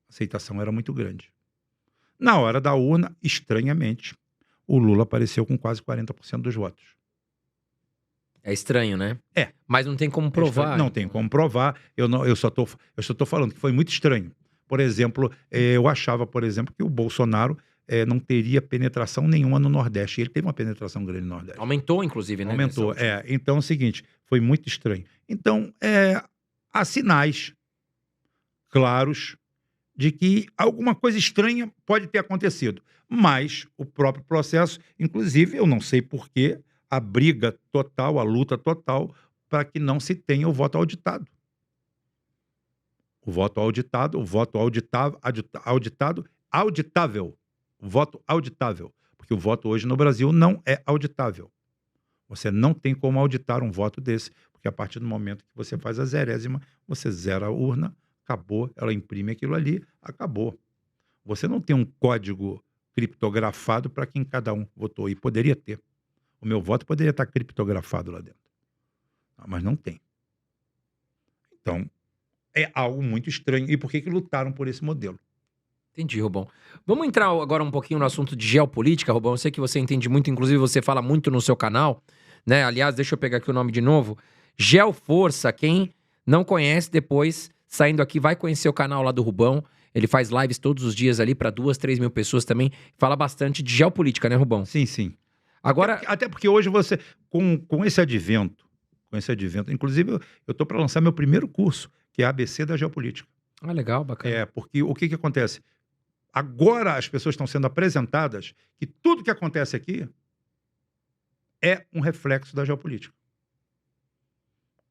A aceitação era muito grande. Na hora da urna, estranhamente, o Lula apareceu com quase 40% dos votos. É estranho, né? É. Mas não tem como provar. Não tem como provar. Eu só estou falando que foi muito estranho. Por exemplo, eu achava, por exemplo, que o Bolsonaro não teria penetração nenhuma no Nordeste. Ele teve uma penetração grande no Nordeste. Aumentou, inclusive, né? Aumentou, Então é o seguinte, foi muito estranho. Então, há sinais claros de que alguma coisa estranha pode ter acontecido. Mas o próprio processo, inclusive, eu não sei porquê, a briga total, a luta total, para que não se tenha o voto auditado. O voto auditável, o voto auditável. Porque o voto hoje no Brasil não é auditável. Você não tem como auditar um voto desse, porque a partir do momento que você faz a zerésima, você zera a urna, acabou, ela imprime aquilo ali, acabou. Você não tem um código criptografado para quem cada um votou, e poderia ter. O meu voto poderia estar criptografado lá dentro. Mas não tem. Então, é algo muito estranho. E por que lutaram por esse modelo? Entendi, Rubão. Vamos entrar agora um pouquinho no assunto de geopolítica, Rubão. Eu sei que você entende muito, inclusive você fala muito no seu canal, né? Aliás, deixa eu pegar aqui o nome de novo. Geoforça, quem não conhece, depois, saindo aqui, vai conhecer o canal lá do Rubão. Ele faz lives todos os dias ali para 2, 3 mil pessoas também. Fala bastante de geopolítica, né, Rubão? Sim, sim. Agora, Até porque hoje você, com esse advento, inclusive eu estou para lançar meu primeiro curso, que é ABC da Geopolítica. legal, bacana. Porque o que acontece? Agora as pessoas estão sendo apresentadas que tudo que acontece aqui é um reflexo da geopolítica.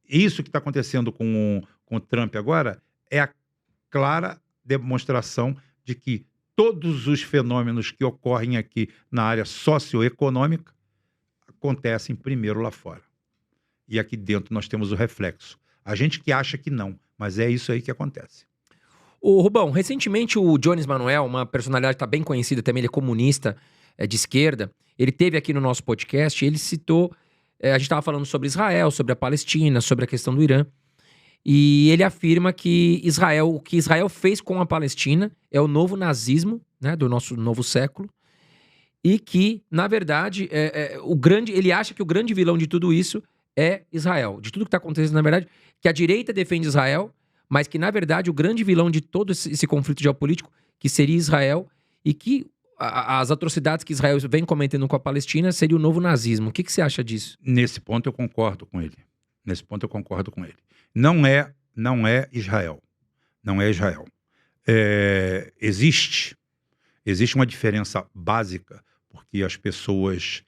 Isso que está acontecendo com o Trump agora é a clara demonstração de que todos os fenômenos que ocorrem aqui na área socioeconômica acontecem primeiro lá fora. E aqui dentro nós temos o reflexo. A gente que acha que não, mas é isso aí que acontece. Ô, Rubão, recentemente o Jones Manuel, uma personalidade que está bem conhecida também, ele é comunista, de esquerda, ele teve aqui no nosso podcast, ele citou, a gente estava falando sobre Israel, sobre a Palestina, sobre a questão do Irã, e ele afirma que o que Israel fez com a Palestina é o novo nazismo, né, do nosso novo século, e que, na verdade, ele acha que o grande vilão de tudo isso é Israel. De tudo que está acontecendo, na verdade, que a direita defende Israel, mas que, na verdade, o grande vilão de todo esse conflito geopolítico, que seria Israel, e que as atrocidades que Israel vem cometendo com a Palestina seria o novo nazismo. O que você acha disso? Nesse ponto eu concordo com ele. Não é Israel. Não é Israel. Existe uma diferença básica, porque as pessoas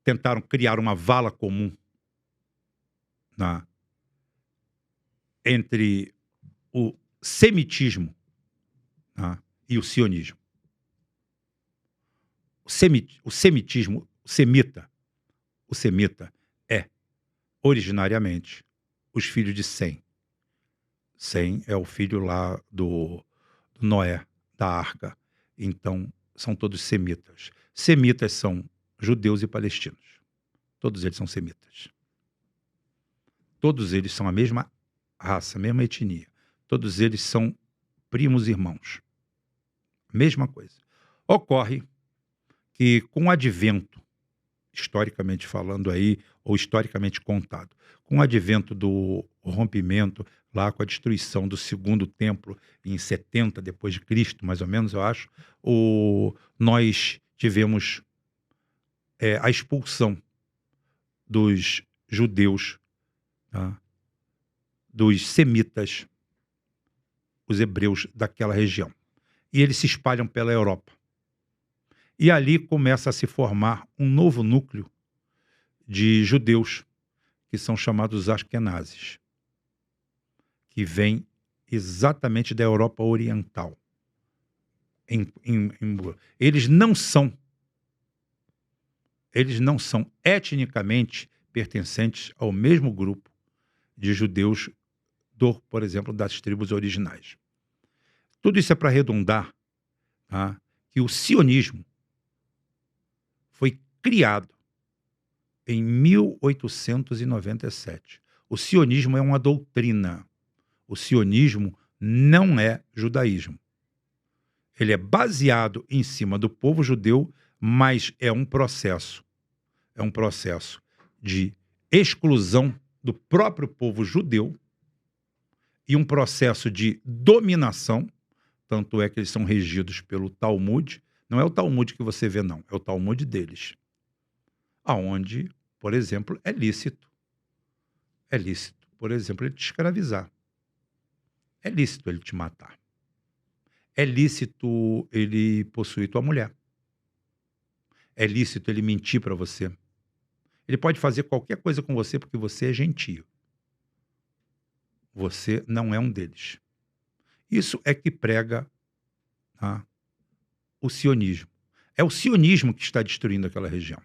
tentaram criar uma vala comum entre o semitismo e o sionismo. o semitismo, o semita é, originariamente, os filhos de Sem. Sem é o filho lá do Noé, da arca. Então, são todos semitas. Semitas são judeus e palestinos. Todos eles são semitas. Todos eles são a mesma raça, a mesma etnia. Todos eles são primos irmãos. Mesma coisa. Ocorre que com o advento, historicamente falando aí, ou historicamente contado, com o advento do rompimento, lá com a destruição do segundo templo em 70 depois de Cristo, mais ou menos, eu acho, nós tivemos a expulsão dos judeus, tá? Dos semitas, os hebreus daquela região. E eles se espalham pela Europa. E ali começa a se formar um novo núcleo de judeus, que são chamados Askenazes, que vêm exatamente da Europa Oriental. Eles não são etnicamente pertencentes ao mesmo grupo de judeus, por exemplo, das tribos originais. Tudo isso é para arredondar, tá, que o sionismo foi criado em 1897. O sionismo é uma doutrina. O sionismo não é judaísmo. Ele é baseado em cima do povo judeu, mas é um processo. É um processo de exclusão do próprio povo judeu e um processo de dominação. Tanto é que eles são regidos pelo Talmud. Não é o Talmud que você vê, não. É o Talmud deles. Aonde, por exemplo, é lícito. É lícito, por exemplo, ele te escravizar. É lícito ele te matar. É lícito ele possuir tua mulher. É lícito ele mentir para você. Ele pode fazer qualquer coisa com você porque você é gentio. Você não é um deles. Isso é que prega, tá, o sionismo. É o sionismo que está destruindo aquela região.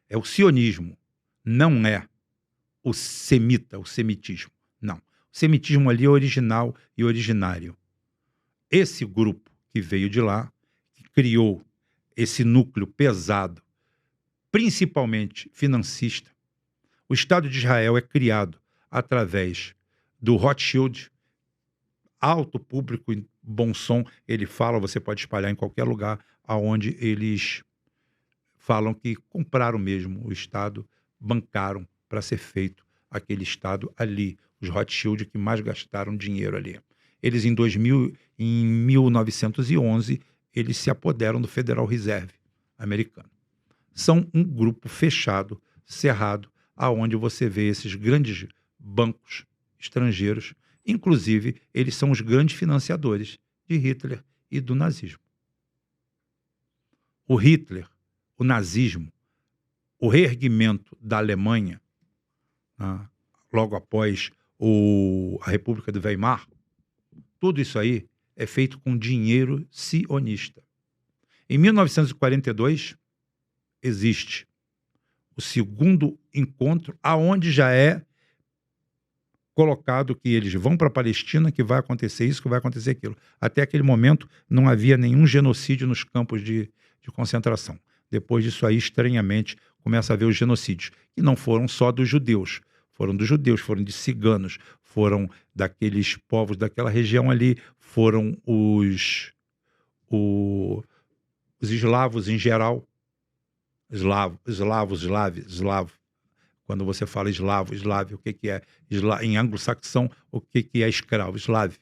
É o sionismo, não é o semitismo. Não. O semitismo ali é original e originário. Esse grupo que veio de lá, que criou esse núcleo pesado, principalmente financista. O Estado de Israel é criado através do Rothschild, alto público, bom som, ele fala, você pode espalhar em qualquer lugar, aonde eles falam que compraram mesmo o Estado, bancaram para ser feito aquele Estado ali, os Rothschild que mais gastaram dinheiro ali. Eles em 1911, eles se apoderam do Federal Reserve americano. São um grupo fechado, cerrado, aonde você vê esses grandes bancos estrangeiros, inclusive eles são os grandes financiadores de Hitler e do nazismo. O Hitler, o nazismo, o reerguimento da Alemanha, logo após a República do Weimar, tudo isso aí é feito com dinheiro sionista. Em 1942, existe o segundo encontro, aonde já é colocado que eles vão para a Palestina, que vai acontecer isso, que vai acontecer aquilo. Até aquele momento, não havia nenhum genocídio nos campos de concentração. Depois disso aí, estranhamente, começa a haver os genocídios, que não foram só dos judeus, foram de ciganos, foram daqueles povos daquela região ali, foram os eslavos em geral, eslavo. Quando você fala eslavo, o que é? Em anglo-saxão, o que é escravo? Eslave,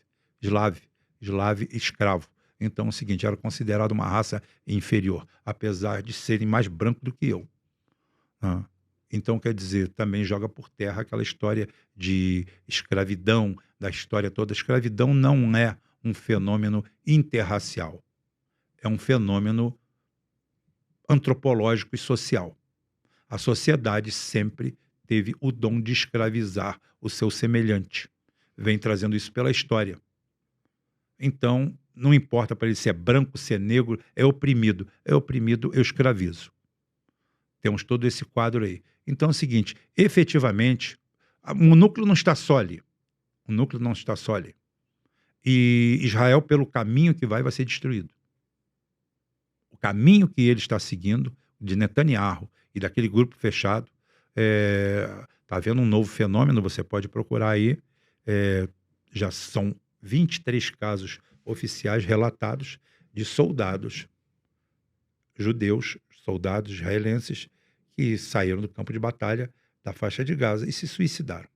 escravo. Então é o seguinte, era considerado uma raça inferior, apesar de serem mais brancos do que eu. Então, quer dizer, também joga por terra aquela história de escravidão, da história toda. A escravidão não é um fenômeno interracial. É um fenômeno antropológico e social. A sociedade sempre teve o dom de escravizar o seu semelhante. Vem trazendo isso pela história. Então, não importa para ele se é branco, se é negro, é oprimido. É oprimido, eu escravizo. Temos todo esse quadro aí. Então é o seguinte, efetivamente, o núcleo não está só ali. O núcleo não está só ali. E Israel, pelo caminho que vai ser destruído. O caminho que ele está seguindo, de Netanyahu e daquele grupo fechado, está havendo um novo fenômeno, você pode procurar aí, já são 23 casos oficiais relatados de soldados judeus, soldados israelenses, que saíram do campo de batalha da faixa de Gaza e se suicidaram.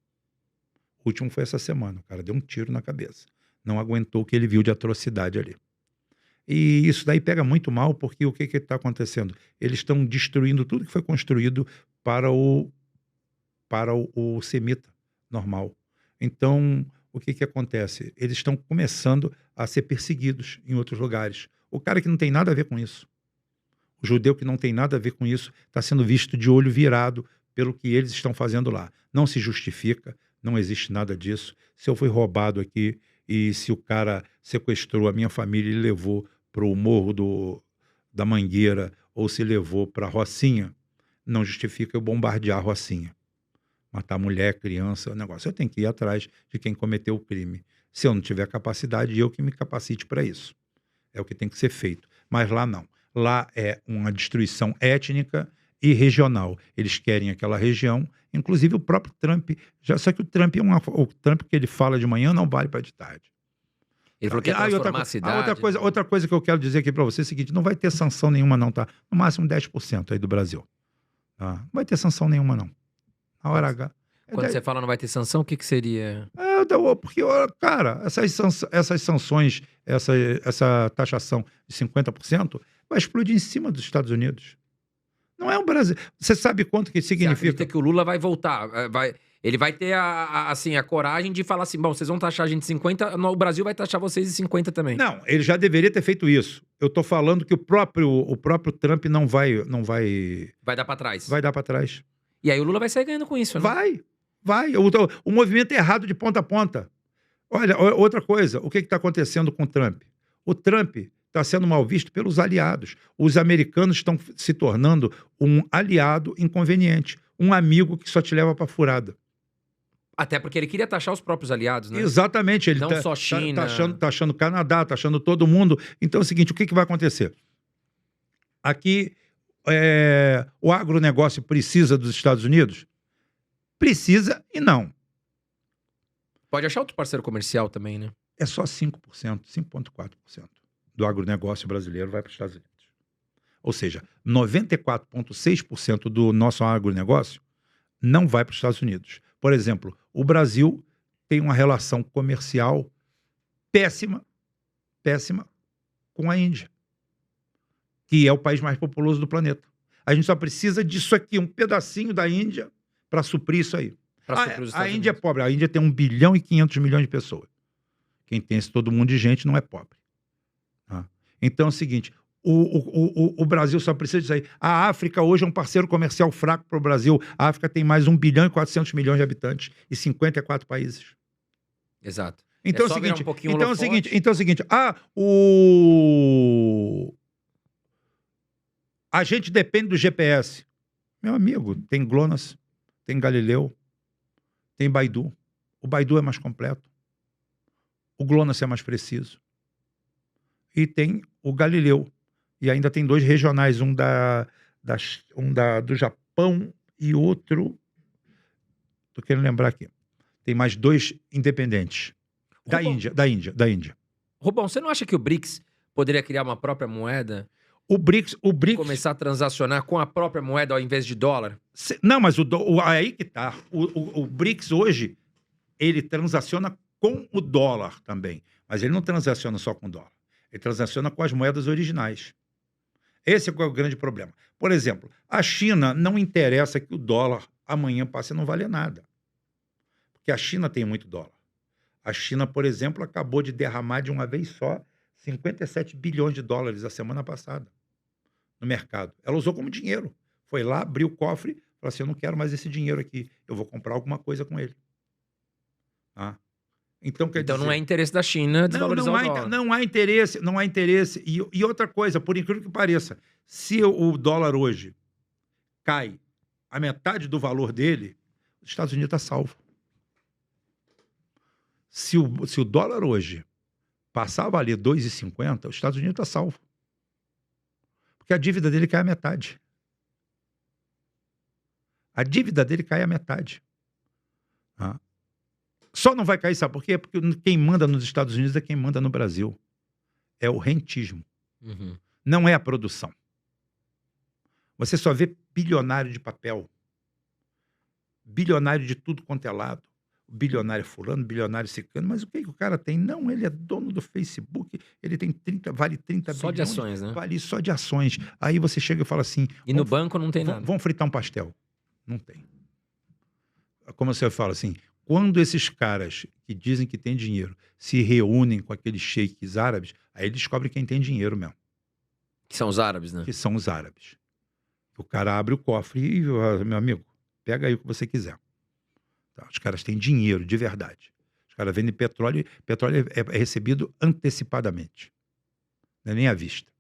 O último foi essa semana, o cara deu um tiro na cabeça. Não aguentou o que ele viu de atrocidade ali. E isso daí pega muito mal, porque o que está acontecendo? Eles estão destruindo tudo que foi construído para o semita normal. Então, o que acontece? Eles estão começando a ser perseguidos em outros lugares. O cara que não tem nada a ver com isso, o judeu que não tem nada a ver com isso, está sendo visto de olho virado pelo que eles estão fazendo lá. Não se justifica, não existe nada disso. Se eu fui roubado aqui e se o cara sequestrou a minha família e levou para o Morro da Mangueira ou se levou para a Rocinha, não justifica eu bombardear a Rocinha. Matar mulher, criança, é um negócio. Eu tenho que ir atrás de quem cometeu o crime. Se eu não tiver capacidade, eu que me capacite para isso. É o que tem que ser feito. Mas lá não. Lá é uma destruição étnica e regional. Eles querem aquela região, inclusive o próprio Trump. Só que o Trump que ele fala de manhã não vale para de tarde. Ele falou que ia transformar a cidade. Outra coisa que eu quero dizer aqui para você é o seguinte, não vai ter sanção nenhuma não, tá? No máximo 10% aí do Brasil. Tá? Não vai ter sanção nenhuma não. Na hora H. Quando você fala não vai ter sanção, o que seria? Porque, cara, essas sanções, essa taxação de 50% vai explodir em cima dos Estados Unidos. Não é o Brasil. Você sabe quanto que significa? Você acredita que o Lula vai voltar? Ele vai ter a coragem de falar assim, bom, vocês vão taxar a gente 50, o Brasil vai taxar vocês em 50 também. Não, ele já deveria ter feito isso. Eu tô falando que o próprio Trump não vai... Vai dar pra trás. Vai dar para trás. E aí o Lula vai sair ganhando com isso, né? Vai. O movimento é errado de ponta a ponta. Olha, outra coisa, o que está acontecendo com o Trump? O Trump está sendo mal visto pelos aliados. Os americanos estão se tornando um aliado inconveniente, um amigo que só te leva para furada. Até porque ele queria taxar os próprios aliados, né? Exatamente. Ele não só China. Tá achando Canadá, tá achando todo mundo. Então é o seguinte, o que vai acontecer? Aqui, o agronegócio precisa dos Estados Unidos? Precisa e não. Pode achar outro parceiro comercial também, né? É só 5%, 5,4% do agronegócio brasileiro vai para os Estados Unidos. Ou seja, 94,6% do nosso agronegócio não vai para os Estados Unidos. Por exemplo, o Brasil tem uma relação comercial péssima com a Índia, que é o país mais populoso do planeta. A gente só precisa disso aqui, um pedacinho da Índia, para suprir isso aí. A Índia é pobre, a Índia tem 1 bilhão e 500 milhões de pessoas. Quem tem esse todo mundo de gente não é pobre. Tá? Então é o seguinte, o Brasil só precisa disso aí. A África hoje é um parceiro comercial fraco para o Brasil. A África tem mais 1 bilhão e 400 milhões de habitantes e 54 países. Exato. Então é o seguinte, a gente depende do GPS. Meu amigo, tem GLONASS, tem Galileu, tem Baidu. O Baidu é mais completo. O GLONASS é mais preciso. E tem o Galileu. E ainda tem 2 regionais, um do Japão e outro... Tô querendo lembrar aqui. Tem mais 2 independentes. Da Índia. Rubão, você não acha que o BRICS poderia criar uma própria moeda? O BRICS... Começar a transacionar com a própria moeda ao invés de dólar? Não, mas aí que tá. O BRICS hoje, ele transaciona com o dólar também. Mas ele não transaciona só com o dólar. Ele transaciona com as moedas originais. Esse é o grande problema. Por exemplo, a China não interessa que o dólar amanhã passe a não valer nada. Porque a China tem muito dólar. A China, por exemplo, acabou de derramar de uma vez só 57 bilhões de dólares a semana passada no mercado. Ela usou como dinheiro. Foi lá, abriu o cofre, falou assim, eu não quero mais esse dinheiro aqui, eu vou comprar alguma coisa com ele. Tá? Então, quer Então dizer, não é interesse da China desvalorizar o dólar. não há interesse, não há interesse. E outra coisa, por incrível que pareça, se o dólar hoje cai a metade do valor dele, os Estados Unidos está salvo. Se o dólar hoje passar a valer 2,50, os Estados Unidos está salvo. Porque a dívida dele cai a metade. A dívida dele cai a metade. Ah. Só não vai cair, sabe por quê? Porque quem manda nos Estados Unidos é quem manda no Brasil. É o rentismo. Uhum. Não é a produção. Você só vê bilionário de papel. Bilionário de tudo quanto é lado. Bilionário fulano, bilionário ciclano. Mas o que o cara tem? Não, ele é dono do Facebook. Ele tem vale 30 Só bilhões. de ações, né? Vale só de ações. Aí você chega e fala assim... E no banco não tem nada. Vamos fritar um pastel. Não tem. Como você fala assim... Quando esses caras que dizem que têm dinheiro se reúnem com aqueles sheiks árabes, aí eles descobrem quem tem dinheiro mesmo. Que são os árabes, né? Que são os árabes. O cara abre o cofre e, meu amigo, pega aí o que você quiser. Tá? Os caras têm dinheiro, de verdade. Os caras vendem petróleo, e petróleo é recebido antecipadamente. Não é nem à vista.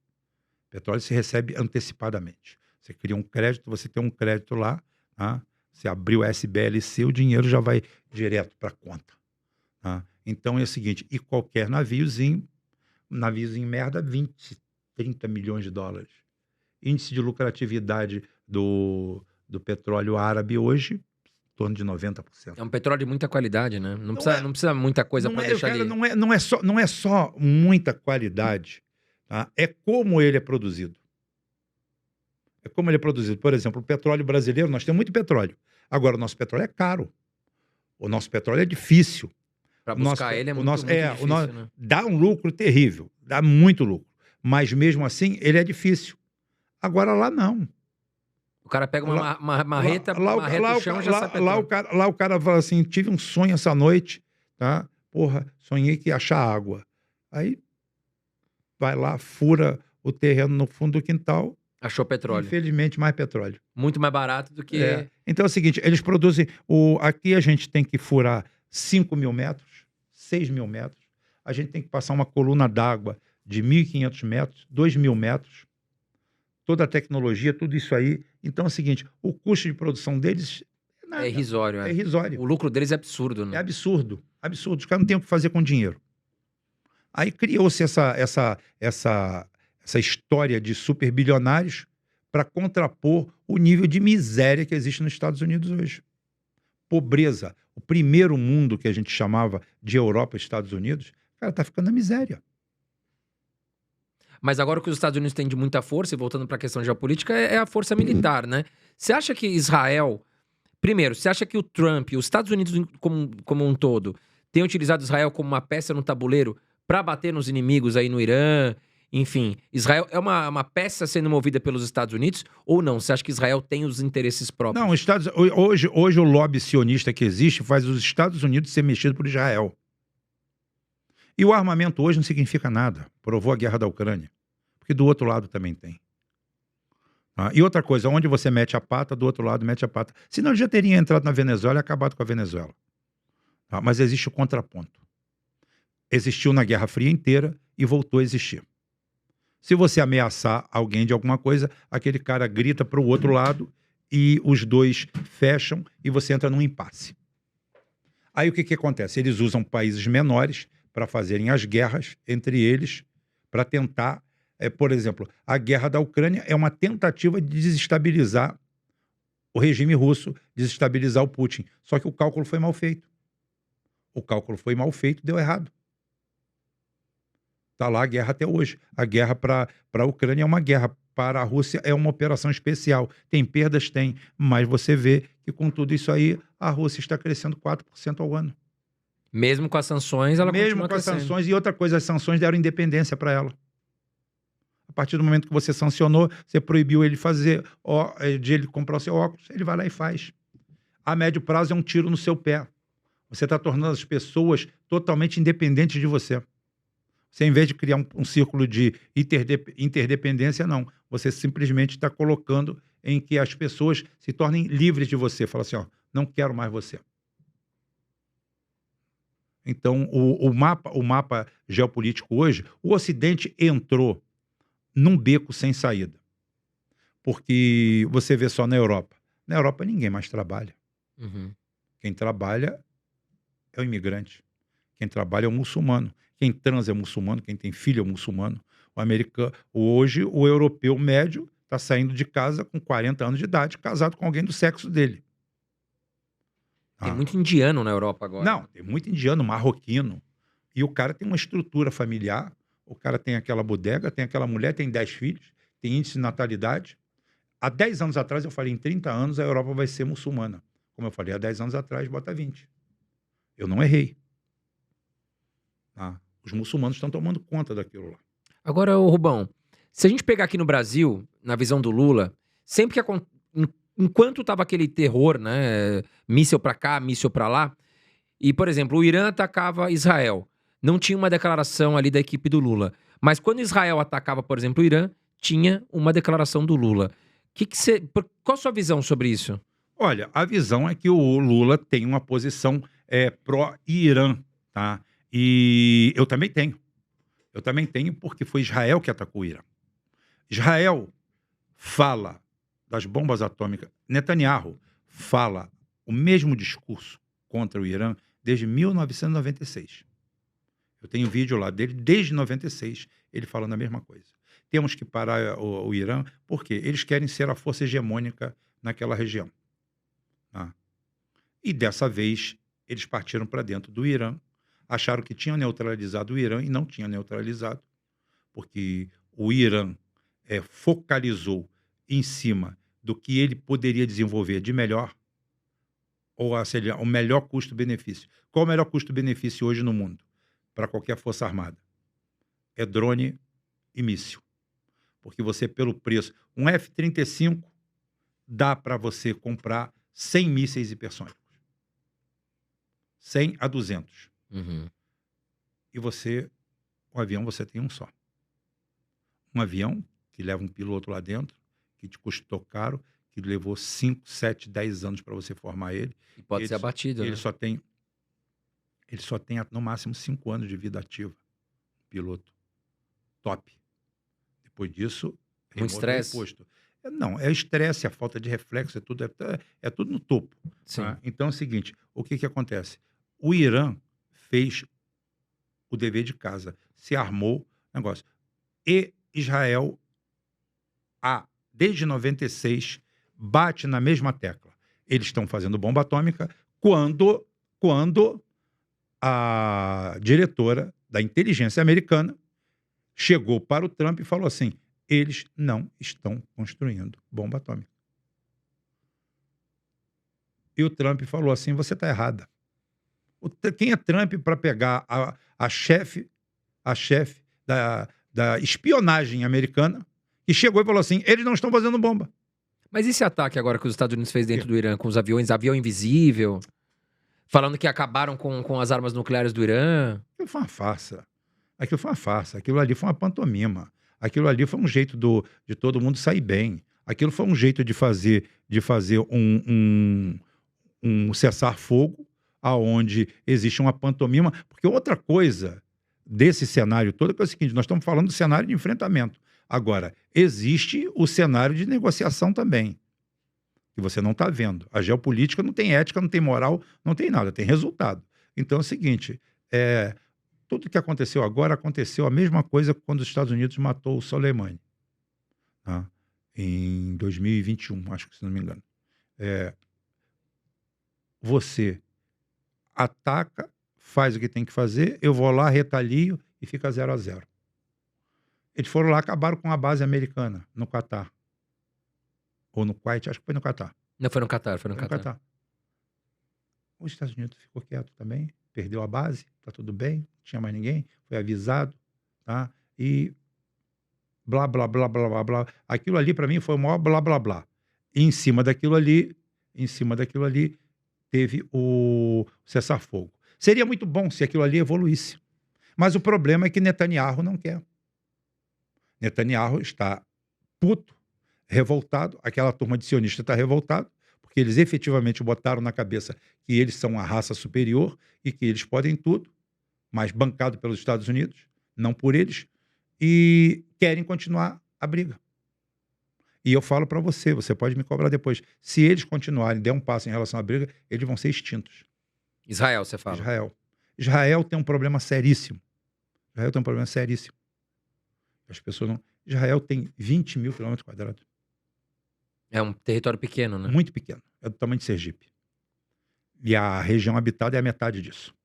Petróleo se recebe antecipadamente. Você cria um crédito, você tem um crédito lá, tá? Você abriu o SBLC, o dinheiro já vai direto para a conta. Tá? Então é o seguinte, e qualquer naviozinho merda, 20, 30 milhões de dólares. Índice de lucratividade do petróleo árabe hoje, em torno de 90%. É um petróleo de muita qualidade, né? Não precisa muita coisa para deixar cara, ali. Não é só muita qualidade, tá? É como ele é produzido. É como ele é produzido. Por exemplo, o petróleo brasileiro, nós temos muito petróleo. Agora, o nosso petróleo é caro. O nosso petróleo é difícil. Para buscar ele é muito difícil, né? Dá um lucro terrível. Dá muito lucro. Mas, mesmo assim, ele é difícil. Agora, lá não. O cara pega uma marreta no chão e já sai petróleo. Lá o cara fala assim, tive um sonho essa noite, tá? Porra, sonhei que ia achar água. Aí, vai lá, fura o terreno no fundo do quintal. Achou petróleo. Infelizmente, mais petróleo. Muito mais barato do que... Então é o seguinte, eles produzem... Aqui a gente tem que furar 5 mil metros, 6 mil metros. A gente tem que passar uma coluna d'água de 1.500 metros, 2.000 metros. Toda a tecnologia, tudo isso aí. Então é o seguinte, o custo de produção deles é nada. É irrisório, É irrisório. O lucro deles é absurdo, né? É absurdo. Absurdo. Os caras não têm o que fazer com dinheiro. Aí criou-se essa história de superbilionários para contrapor o nível de miséria que existe nos Estados Unidos hoje. Pobreza. O primeiro mundo que a gente chamava de Europa e Estados Unidos, cara, está ficando na miséria. Mas agora o que os Estados Unidos têm de muita força, e voltando para a questão geopolítica, é a força militar, né? Você acha que Israel... Primeiro, você acha que o Trump, os Estados Unidos como um todo, têm utilizado Israel como uma peça no tabuleiro para bater nos inimigos aí no Irã? Enfim, Israel é uma peça sendo movida pelos Estados Unidos ou não? Você acha que Israel tem os interesses próprios? Não, hoje o lobby sionista que existe faz os Estados Unidos ser mexido por Israel. E o armamento hoje não significa nada. Provou a guerra da Ucrânia. Porque do outro lado também tem. E outra coisa, onde você mete a pata, do outro lado mete a pata. Senão ele já teria entrado na Venezuela e acabado com a Venezuela. Mas existe o contraponto. Existiu na Guerra Fria inteira e voltou a existir. Se você ameaçar alguém de alguma coisa, aquele cara grita para o outro lado e os dois fecham e você entra num impasse. Aí o que acontece? Eles usam países menores para fazerem as guerras entre eles, para tentar, por exemplo, a guerra da Ucrânia é uma tentativa de desestabilizar o regime russo, desestabilizar o Putin. Só que o cálculo foi mal feito. O cálculo foi mal feito, deu errado. Está lá a guerra até hoje. A guerra para a Ucrânia é uma guerra. Para a Rússia é uma operação especial. Tem perdas? Tem. Mas você vê que com tudo isso aí, a Rússia está crescendo 4% ao ano. Mesmo com as sanções, ela continua Mesmo com crescendo. as sanções. E outra coisa, as sanções deram independência para ela. A partir do momento que você sancionou, você proibiu ele de ele comprar o seu óculos, ele vai lá e faz. A médio prazo é um tiro no seu pé. Você está tornando as pessoas totalmente independentes de você. Você, em vez de criar um círculo de interdependência, não. Você simplesmente está colocando em que as pessoas se tornem livres de você. Fala assim, ó, não quero mais você. Então, o mapa geopolítico hoje, o Ocidente entrou num beco sem saída. Porque você vê só na Europa. Na Europa ninguém mais trabalha. Uhum. Quem trabalha é o imigrante. Quem trabalha é o muçulmano. Quem transa é muçulmano. Quem tem filho é muçulmano. O americano, hoje, o europeu médio está saindo de casa com 40 anos de idade, casado com alguém do sexo dele. Tem Ah, muito indiano na Europa agora. não, tem muito indiano, marroquino. E o cara tem uma estrutura familiar. O cara tem aquela bodega, tem aquela mulher, tem 10 filhos, tem índice de natalidade. Há 10 anos atrás, eu falei, em 30 anos a Europa vai ser muçulmana. Como eu falei, há 10 anos atrás, bota 20. Eu não errei. Tá? Os muçulmanos estão tomando conta daquilo lá. Agora, ô Rubão, se a gente pegar aqui no Brasil, na visão do Lula, sempre que enquanto tava aquele terror, né, míssil pra cá, míssil pra lá, e, por exemplo, o Irã atacava Israel, não tinha uma declaração ali da equipe do Lula. Mas quando Israel atacava, por exemplo, o Irã, tinha uma declaração do Lula. Qual a sua visão sobre isso? Olha, a visão é que o Lula tem uma posição pró-Irã, tá? E eu também tenho. Eu também tenho porque foi Israel que atacou o Irã. Israel fala das bombas atômicas. Netanyahu fala o mesmo discurso contra o Irã desde 1996. Eu tenho vídeo lá dele desde 96, ele falando a mesma coisa. Temos que parar o Irã porque eles querem ser a força hegemônica naquela região. Tá? E dessa vez eles partiram para dentro do Irã, acharam que tinham neutralizado o Irã e não tinham neutralizado, porque o Irã focalizou em cima do que ele poderia desenvolver de melhor, ou seja, o melhor custo-benefício. Qual o melhor custo-benefício hoje no mundo para qualquer força armada? É drone e míssil. Porque você, pelo preço, um F-35 dá para você comprar 100 mísseis hipersônicos. 100 a 200. Uhum. E o avião você tem um só. Um avião que leva um piloto lá dentro, que te custou caro, que levou 5, 7, 10 anos para você formar ele. E pode ser abatido, Ele né? só tem no máximo 5 anos de vida ativa. Piloto. Top. Depois disso, Muito remoto estresse. reposto. Não, é estresse, a falta de reflexo, é tudo no topo. Sim. Tá? Então é o seguinte, o que acontece? O Irã fez o dever de casa, se armou, negócio. E Israel, desde 96, bate na mesma tecla. Eles estão fazendo bomba atômica quando a diretora da inteligência americana chegou para o Trump e falou assim, eles não estão construindo bomba atômica. E o Trump falou assim, você está errada. Quem é Trump para pegar a chefe da espionagem americana, que chegou e falou assim, eles não estão fazendo bomba. Mas esse ataque agora que os Estados Unidos fez dentro do Irã com os aviões, avião invisível, falando que acabaram com as armas nucleares do Irã? Aquilo foi uma farsa. Aquilo ali foi uma pantomima. Aquilo ali foi um jeito de todo mundo sair bem. Aquilo foi um jeito de fazer um cessar-fogo aonde existe uma pantomima. Porque outra coisa desse cenário todo é o seguinte, nós estamos falando do cenário de enfrentamento. Agora, existe o cenário de negociação também, que você não está vendo. A geopolítica não tem ética, não tem moral, não tem nada, tem resultado. Então é o seguinte, tudo que aconteceu agora aconteceu a mesma coisa quando os Estados Unidos matou o Soleimani, tá? Em 2021, acho que se não me engano. Você ataca, faz o que tem que fazer, eu vou lá, retalio e fica 0-0. Eles foram lá, acabaram com a base americana no Catar. Ou no Kuwait, acho que foi no Catar. Não, foi no Catar, foi no Foi no Catar. Catar. Os Estados Unidos ficou quieto também, perdeu a base, tá tudo bem, não tinha mais ninguém, foi avisado, tá? E blá, blá, blá, blá, blá, blá. Aquilo ali, para mim, foi o maior blá, blá, blá. E em cima daquilo ali, teve o cessar-fogo. Seria muito bom se aquilo ali evoluísse. Mas o problema é que Netanyahu não quer. Netanyahu está puto, revoltado, aquela turma de sionistas está revoltada, porque eles efetivamente botaram na cabeça que eles são a raça superior e que eles podem tudo, mas bancado pelos Estados Unidos, não por eles, e querem continuar a briga. E eu falo para você, você pode me cobrar depois, se eles continuarem, der um passo em relação à briga, eles vão ser extintos. Israel, você fala. Israel tem um problema seríssimo. Israel tem um problema seríssimo. As pessoas não... Israel tem 20 mil quilômetros quadrados. É um território pequeno, né? Muito pequeno. É do tamanho de Sergipe. E a região habitada é a metade disso.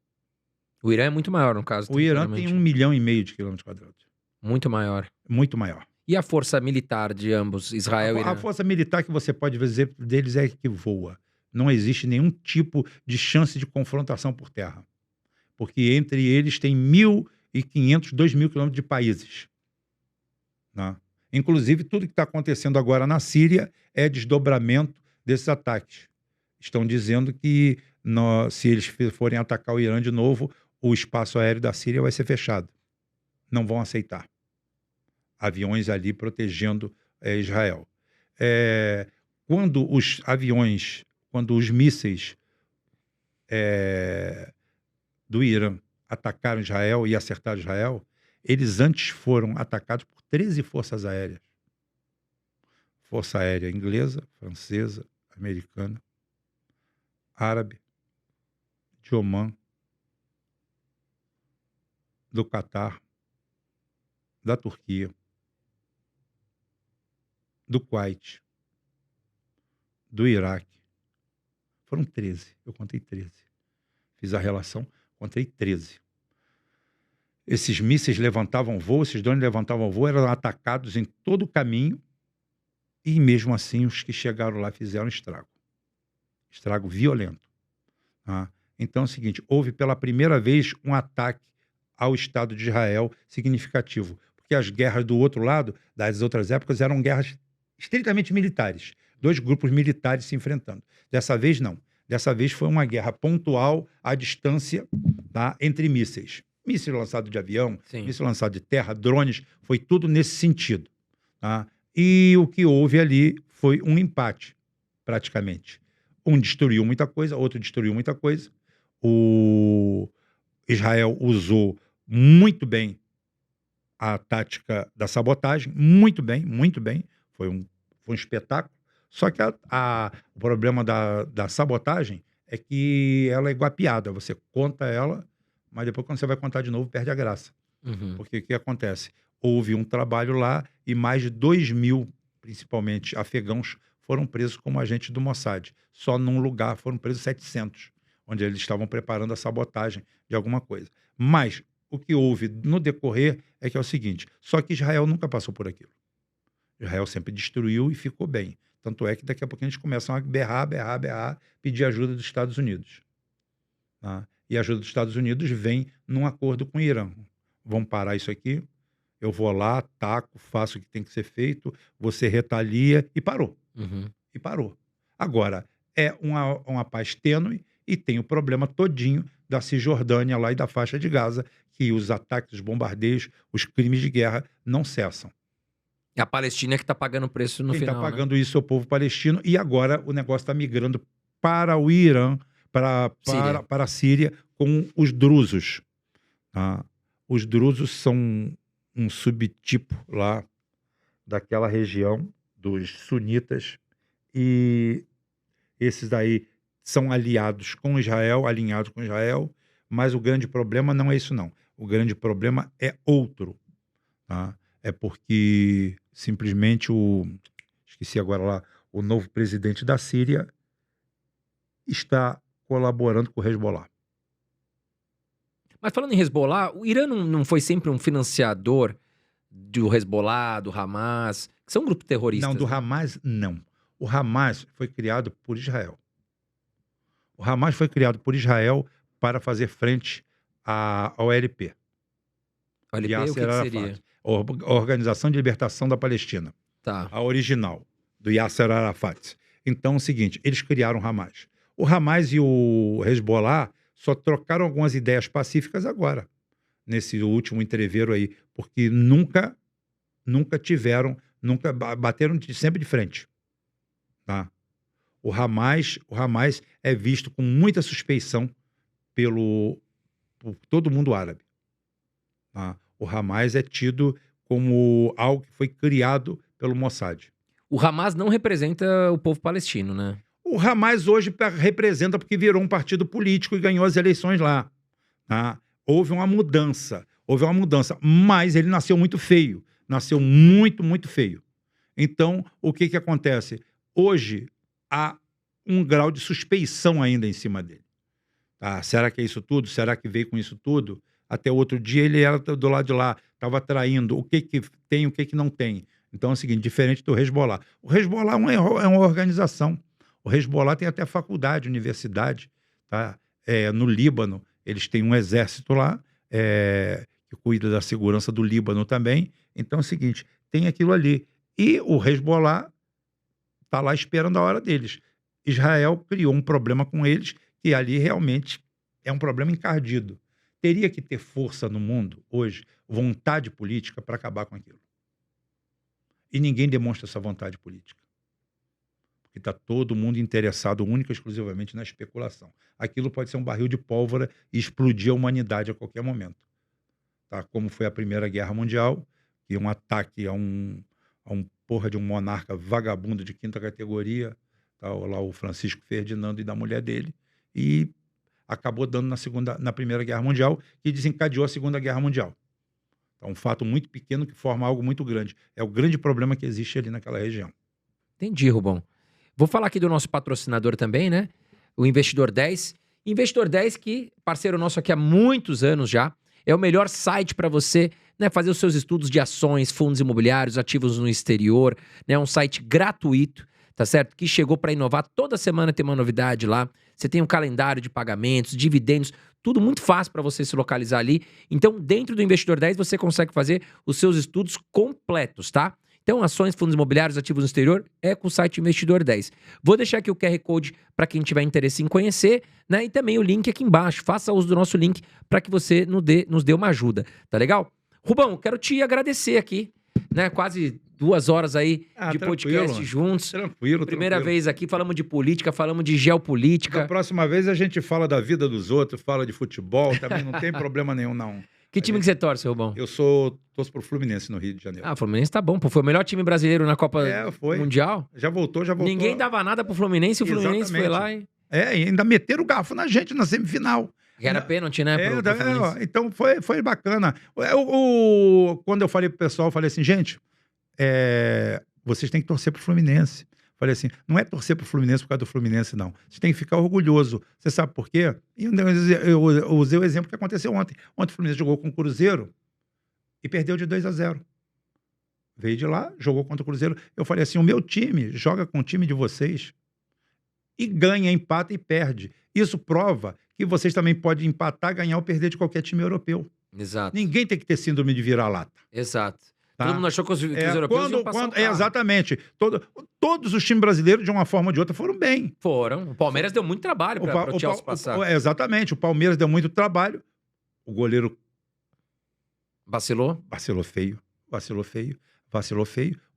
O Irã é muito maior, no caso. O Irã tem 1,5 milhão de quilômetros quadrados. Muito maior. Muito maior. E a força militar de ambos, Israel e Irã? A força militar que você pode dizer deles é que voa. Não existe nenhum tipo de chance de confrontação por terra. Porque entre eles tem 1.500, 2.000 quilômetros de países. Né? Inclusive, tudo que está acontecendo agora na Síria é desdobramento desses ataques. Estão dizendo que se eles forem atacar o Irã de novo, o espaço aéreo da Síria vai ser fechado. Não vão aceitar. Aviões ali protegendo Israel. Quando os mísseis do Irã atacaram Israel e acertaram Israel, eles antes foram atacados por 13 forças aéreas. Força aérea inglesa, francesa, americana, árabe, de Omã, do Catar, da Turquia, do Kuwait, do Iraque. Foram 13. Eu contei 13. Fiz a relação, contei 13. Esses mísseis levantavam voo, esses drones levantavam voo, eram atacados em todo o caminho e mesmo assim os que chegaram lá fizeram estrago. Estrago violento. Tá? Então é o seguinte, houve pela primeira vez um ataque ao Estado de Israel significativo. Porque as guerras do outro lado, das outras épocas, eram guerras estritamente militares. 2 grupos militares se enfrentando. Dessa vez, não. Dessa vez foi uma guerra pontual à distância, tá, entre mísseis. Míssil lançado de avião, Sim. míssil lançado de terra, drones, foi tudo nesse sentido. Tá? E o que houve ali foi um empate, praticamente. Um destruiu muita coisa, outro destruiu muita coisa. O Israel usou muito bem a tática da sabotagem, muito bem, muito bem. Foi um espetáculo. Só que o problema da sabotagem é que ela é igual a piada. Você conta ela, mas depois quando você vai contar de novo, perde a graça. Uhum. Porque o que acontece? Houve um trabalho lá e mais de 2.000, principalmente afegãos, foram presos como agentes do Mossad. Só num lugar foram presos 700, onde eles estavam preparando a sabotagem de alguma coisa. Mas o que houve no decorrer é que é o seguinte, só que Israel nunca passou por aquilo. Israel sempre destruiu e ficou bem. Tanto é que daqui a pouco a gente começa a berrar, pedir ajuda dos Estados Unidos. Tá? E a ajuda dos Estados Unidos vem num acordo com o Irã. Vamos parar isso aqui, eu vou lá, ataco, faço o que tem que ser feito, você retalia, e parou. Uhum. E parou. Agora, é uma paz tênue e tem o problema todinho da Cisjordânia lá e da faixa de Gaza, que os ataques, os bombardeios, os crimes de guerra não cessam. É a Palestina que está pagando o preço no Quem final, está pagando isso é o povo palestino, e agora o negócio está migrando para o Irã, para a Síria, com os drusos. Tá? Os drusos são um subtipo lá daquela região dos sunitas, e esses daí são alinhados com Israel, mas o grande problema não é isso, não. O grande problema é outro. Tá? É porque simplesmente esqueci agora lá, o novo presidente da Síria está colaborando com o Hezbollah. Mas falando em Hezbollah, o Irã não foi sempre um financiador do Hezbollah, do Hamas, que são grupos terroristas? Não, do né? Hamas, não. O Hamas foi criado por Israel. O Hamas foi criado por Israel para fazer frente ao OLP. OLP, o que seria? A Organização de Libertação da Palestina. Tá. A original, do Yasser Arafat. Então, é o seguinte, eles criaram o Hamas. O Hamas e o Hezbollah só trocaram algumas ideias pacíficas agora, nesse último entreveiro aí, porque nunca bateram sempre de frente. Tá? O Hamas é visto com muita suspeição pelo por todo mundo árabe. Tá? O Hamas é tido como algo que foi criado pelo Mossad. O Hamas não representa o povo palestino, né? O Hamas hoje representa porque virou um partido político e ganhou as eleições lá. Tá? Houve uma mudança, mas ele nasceu muito feio. Nasceu muito, muito feio. Então, o que acontece? Hoje, há um grau de suspeição ainda em cima dele. Tá? Será que é isso tudo? Será que veio com isso tudo? Até outro dia ele era do lado de lá, estava traindo o que tem e o que não tem. Então é o seguinte, diferente do Hezbollah. O Hezbollah é uma organização. O Hezbollah tem até faculdade, universidade. Tá? No Líbano, eles têm um exército lá, que cuida da segurança do Líbano também. Então é o seguinte, tem aquilo ali. E o Hezbollah está lá esperando a hora deles. Israel criou um problema com eles, que ali realmente é um problema encardido. Teria que ter força no mundo, hoje, vontade política para acabar com aquilo. E ninguém demonstra essa vontade política. Porque está todo mundo interessado única e exclusivamente na especulação. Aquilo pode ser um barril de pólvora e explodir a humanidade a qualquer momento. Tá? Como foi a Primeira Guerra Mundial, que um ataque a um porra de um monarca vagabundo de 5ª categoria, tá? Lá o Francisco Ferdinando e da mulher dele, e acabou dando na Primeira Guerra Mundial, que desencadeou a Segunda Guerra Mundial. É um fato muito pequeno que forma algo muito grande. É o grande problema que existe ali naquela região. Entendi, Rubão. Vou falar aqui do nosso patrocinador também, né? O Investidor 10. Investidor 10, que parceiro nosso aqui há muitos anos já, é o melhor site para você, né, fazer os seus estudos de ações, fundos imobiliários, ativos no exterior, né? Um site gratuito, tá certo? Que chegou para inovar. Toda semana tem uma novidade lá. Você tem um calendário de pagamentos, dividendos, tudo muito fácil para você se localizar ali. Então, dentro do Investidor 10, você consegue fazer os seus estudos completos, tá? Então, ações, fundos imobiliários, ativos no exterior, é com o site Investidor 10. Vou deixar aqui o QR Code para quem tiver interesse em conhecer, né? E também o link aqui embaixo. Faça uso do nosso link para que você nos dê uma ajuda, tá legal? Rubão, quero te agradecer aqui, né? Quase 2 horas aí de podcast juntos. Tranquilo. Primeira vez aqui, falamos de política, falamos de geopolítica. Da próxima vez a gente fala da vida dos outros, fala de futebol, também não tem problema nenhum, não. Que time que você torce, Rubão? Eu torço pro Fluminense no Rio de Janeiro. Ah, o Fluminense tá bom, pô. Foi o melhor time brasileiro na Copa Mundial. Já voltou. Ninguém dava nada pro Fluminense, o Fluminense foi lá e... e ainda meteram o garfo na gente na semifinal. Era pênalti, né? Então foi bacana. Quando eu falei pro pessoal, eu falei assim, gente, vocês têm que torcer pro Fluminense. Falei assim, não é torcer pro Fluminense por causa do Fluminense, não. Você tem que ficar orgulhoso. Você sabe por quê? E eu usei o exemplo que aconteceu ontem. Ontem o Fluminense jogou com o Cruzeiro e perdeu de 2-0. Veio de lá, jogou contra o Cruzeiro. Eu falei assim, o meu time joga com o time de vocês e ganha, empata e perde. Isso prova que vocês também podem empatar, ganhar ou perder de qualquer time europeu. Exato. Ninguém tem que ter síndrome de vira-lata. Exato. Tá? Todo mundo achou que os europeus iam passar o carro. Exatamente. Todos os times brasileiros, de uma forma ou de outra, foram bem. Foram. O Palmeiras deu muito trabalho para o Chelsea passar. Exatamente. O Palmeiras deu muito trabalho. O goleiro... Vacilou? Vacilou feio.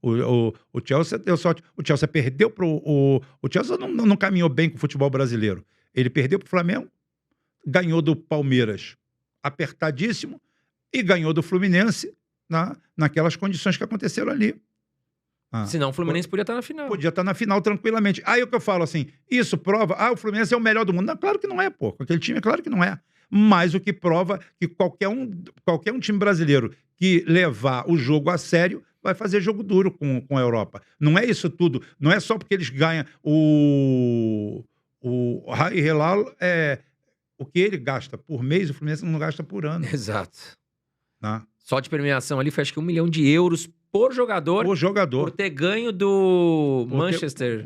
O Chelsea deu sorte. O Chelsea perdeu pro... O Chelsea não caminhou bem com o futebol brasileiro. Ele perdeu pro Flamengo, ganhou do Palmeiras apertadíssimo e ganhou do Fluminense naquelas condições que aconteceram ali. Senão o Fluminense podia estar na final. Podia estar na final tranquilamente. Aí o que eu falo assim, isso prova, o Fluminense é o melhor do mundo. Não, claro que não é, pô. Aquele time, claro que não é. Mas o que prova que qualquer um time brasileiro que levar o jogo a sério vai fazer jogo duro com a Europa. Não é isso tudo. Não é só porque eles ganham o Al Hilal, o que ele gasta por mês, o Fluminense não gasta por ano. Exato. Tá? Só de premiação ali foi acho que €1 milhão por jogador. Por ter ganho do Manchester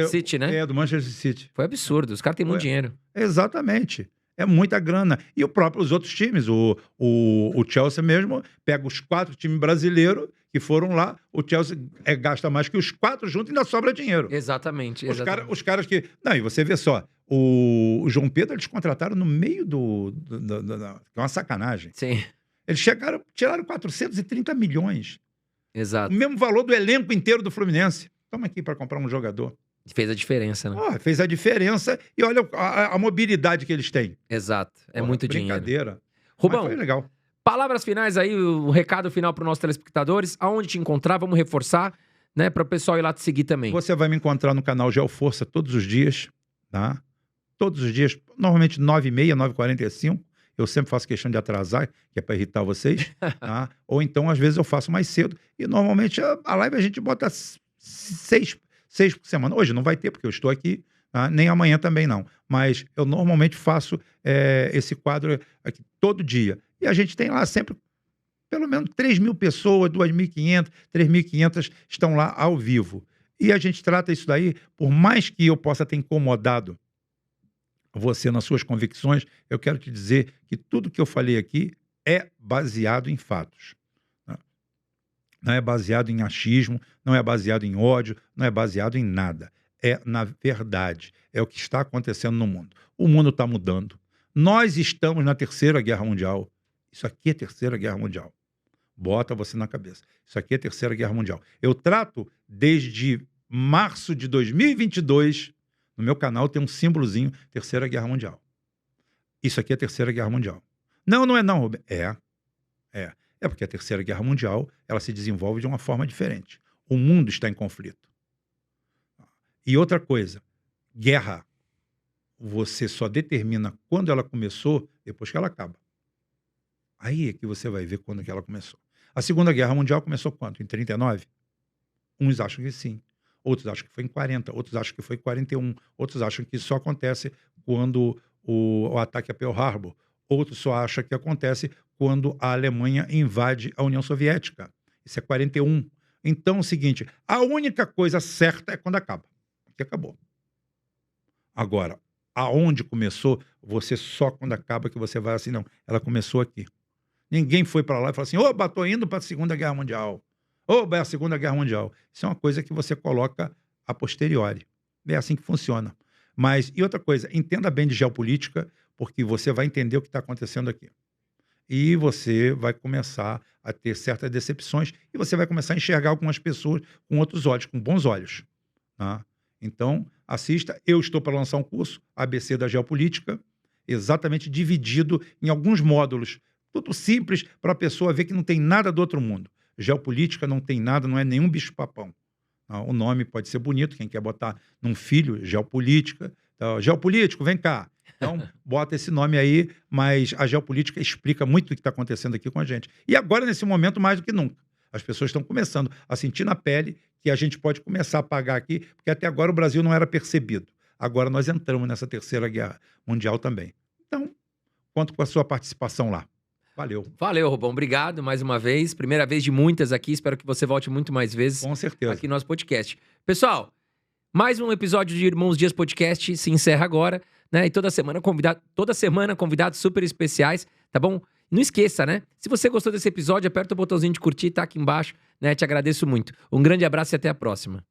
City, né? Do Manchester City. Foi absurdo. Os caras têm muito dinheiro. Exatamente. É muita grana. E os outros times, o Chelsea mesmo, pega os 4 times brasileiros que foram lá, o Chelsea gasta mais que os 4 juntos e ainda sobra dinheiro. Exatamente. Os caras que... Não, e você vê só, o João Pedro eles contrataram no meio é uma sacanagem. Sim. Eles tiraram 430 milhões. Exato. O mesmo valor do elenco inteiro do Fluminense. Estamos aqui para comprar um jogador. Fez a diferença, né? Fez a diferença e olha a mobilidade que eles têm. Exato. É muito dinheiro. Brincadeira. Rubão, foi legal. palavras finais aí, o recado final para os nossos telespectadores. Aonde te encontrar, vamos reforçar, né? Para o pessoal ir lá te seguir também. Você vai me encontrar no canal Geoforça todos os dias, tá? Todos os dias, normalmente 9h30, 9h45. Eu sempre faço questão de atrasar, que é para irritar vocês, tá? Ou então, às vezes, eu faço mais cedo. E normalmente a live a gente bota 6 por semana. Hoje não vai ter, porque eu estou aqui, tá? Nem amanhã também não. Mas eu normalmente faço esse quadro aqui todo dia. E a gente tem lá sempre pelo menos 3.000 pessoas, 2.500, 3.500 estão lá ao vivo. E a gente trata isso daí, por mais que eu possa ter incomodado você nas suas convicções, eu quero te dizer que tudo que eu falei aqui é baseado em fatos. Né? Não é baseado em achismo, não é baseado em ódio, não é baseado em nada. É na verdade, é o que está acontecendo no mundo. O mundo está mudando. Nós estamos na Terceira Guerra Mundial. Isso aqui é Terceira Guerra Mundial. Bota você na cabeça. Isso aqui é Terceira Guerra Mundial. Eu trato desde março de 2022... No meu canal tem um símbolozinho, Terceira Guerra Mundial. Isso aqui é Terceira Guerra Mundial. Não, não é não, Roberto. É porque a Terceira Guerra Mundial, ela se desenvolve de uma forma diferente. O mundo está em conflito. E outra coisa, guerra, você só determina quando ela começou, depois que ela acaba. Aí é que você vai ver quando que ela começou. A Segunda Guerra Mundial começou quando? Em 39? Uns acham que sim. Outros acham que foi em 40, outros acham que foi em 41, outros acham que isso só acontece quando o ataque a Pearl Harbor, outros só acham que acontece quando a Alemanha invade a União Soviética. Isso é 41. Então é o seguinte, a única coisa certa é quando acaba. Aqui acabou. Agora, aonde começou, você só quando acaba que você vai assim, não, ela começou aqui. Ninguém foi para lá e falou assim, opa, tô indo para a Segunda Guerra Mundial. Ou é a Segunda Guerra Mundial. Isso é uma coisa que você coloca a posteriori. É assim que funciona. Mas, e outra coisa, entenda bem de geopolítica, porque você vai entender o que está acontecendo aqui. E você vai começar a ter certas decepções e você vai começar a enxergar algumas pessoas com outros olhos, com bons olhos. Tá? Então, assista. Eu estou para lançar um curso, ABC da Geopolítica, exatamente dividido em alguns módulos. Tudo simples para a pessoa ver que não tem nada do outro mundo. Geopolítica não tem nada, não é nenhum bicho-papão. O nome pode ser bonito, quem quer botar num filho, geopolítica. Então, geopolítico, vem cá. Então, bota esse nome aí, mas a geopolítica explica muito o que está acontecendo aqui com a gente. E agora, nesse momento, mais do que nunca. As pessoas estão começando a sentir na pele que a gente pode começar a pagar aqui, porque até agora o Brasil não era percebido. Agora nós entramos nessa Terceira Guerra Mundial também. Então, conto com a sua participação lá. Valeu. Valeu, Rubão. Obrigado mais uma vez. Primeira vez de muitas aqui. Espero que você volte muito mais vezes. Com certeza. Aqui no nosso podcast. Pessoal, mais um episódio de Irmãos Dias Podcast se encerra agora, né? E toda semana convidados super especiais, tá bom? Não esqueça, né? Se você gostou desse episódio, aperta o botãozinho de curtir, tá aqui embaixo, né? Te agradeço muito. Um grande abraço e até a próxima.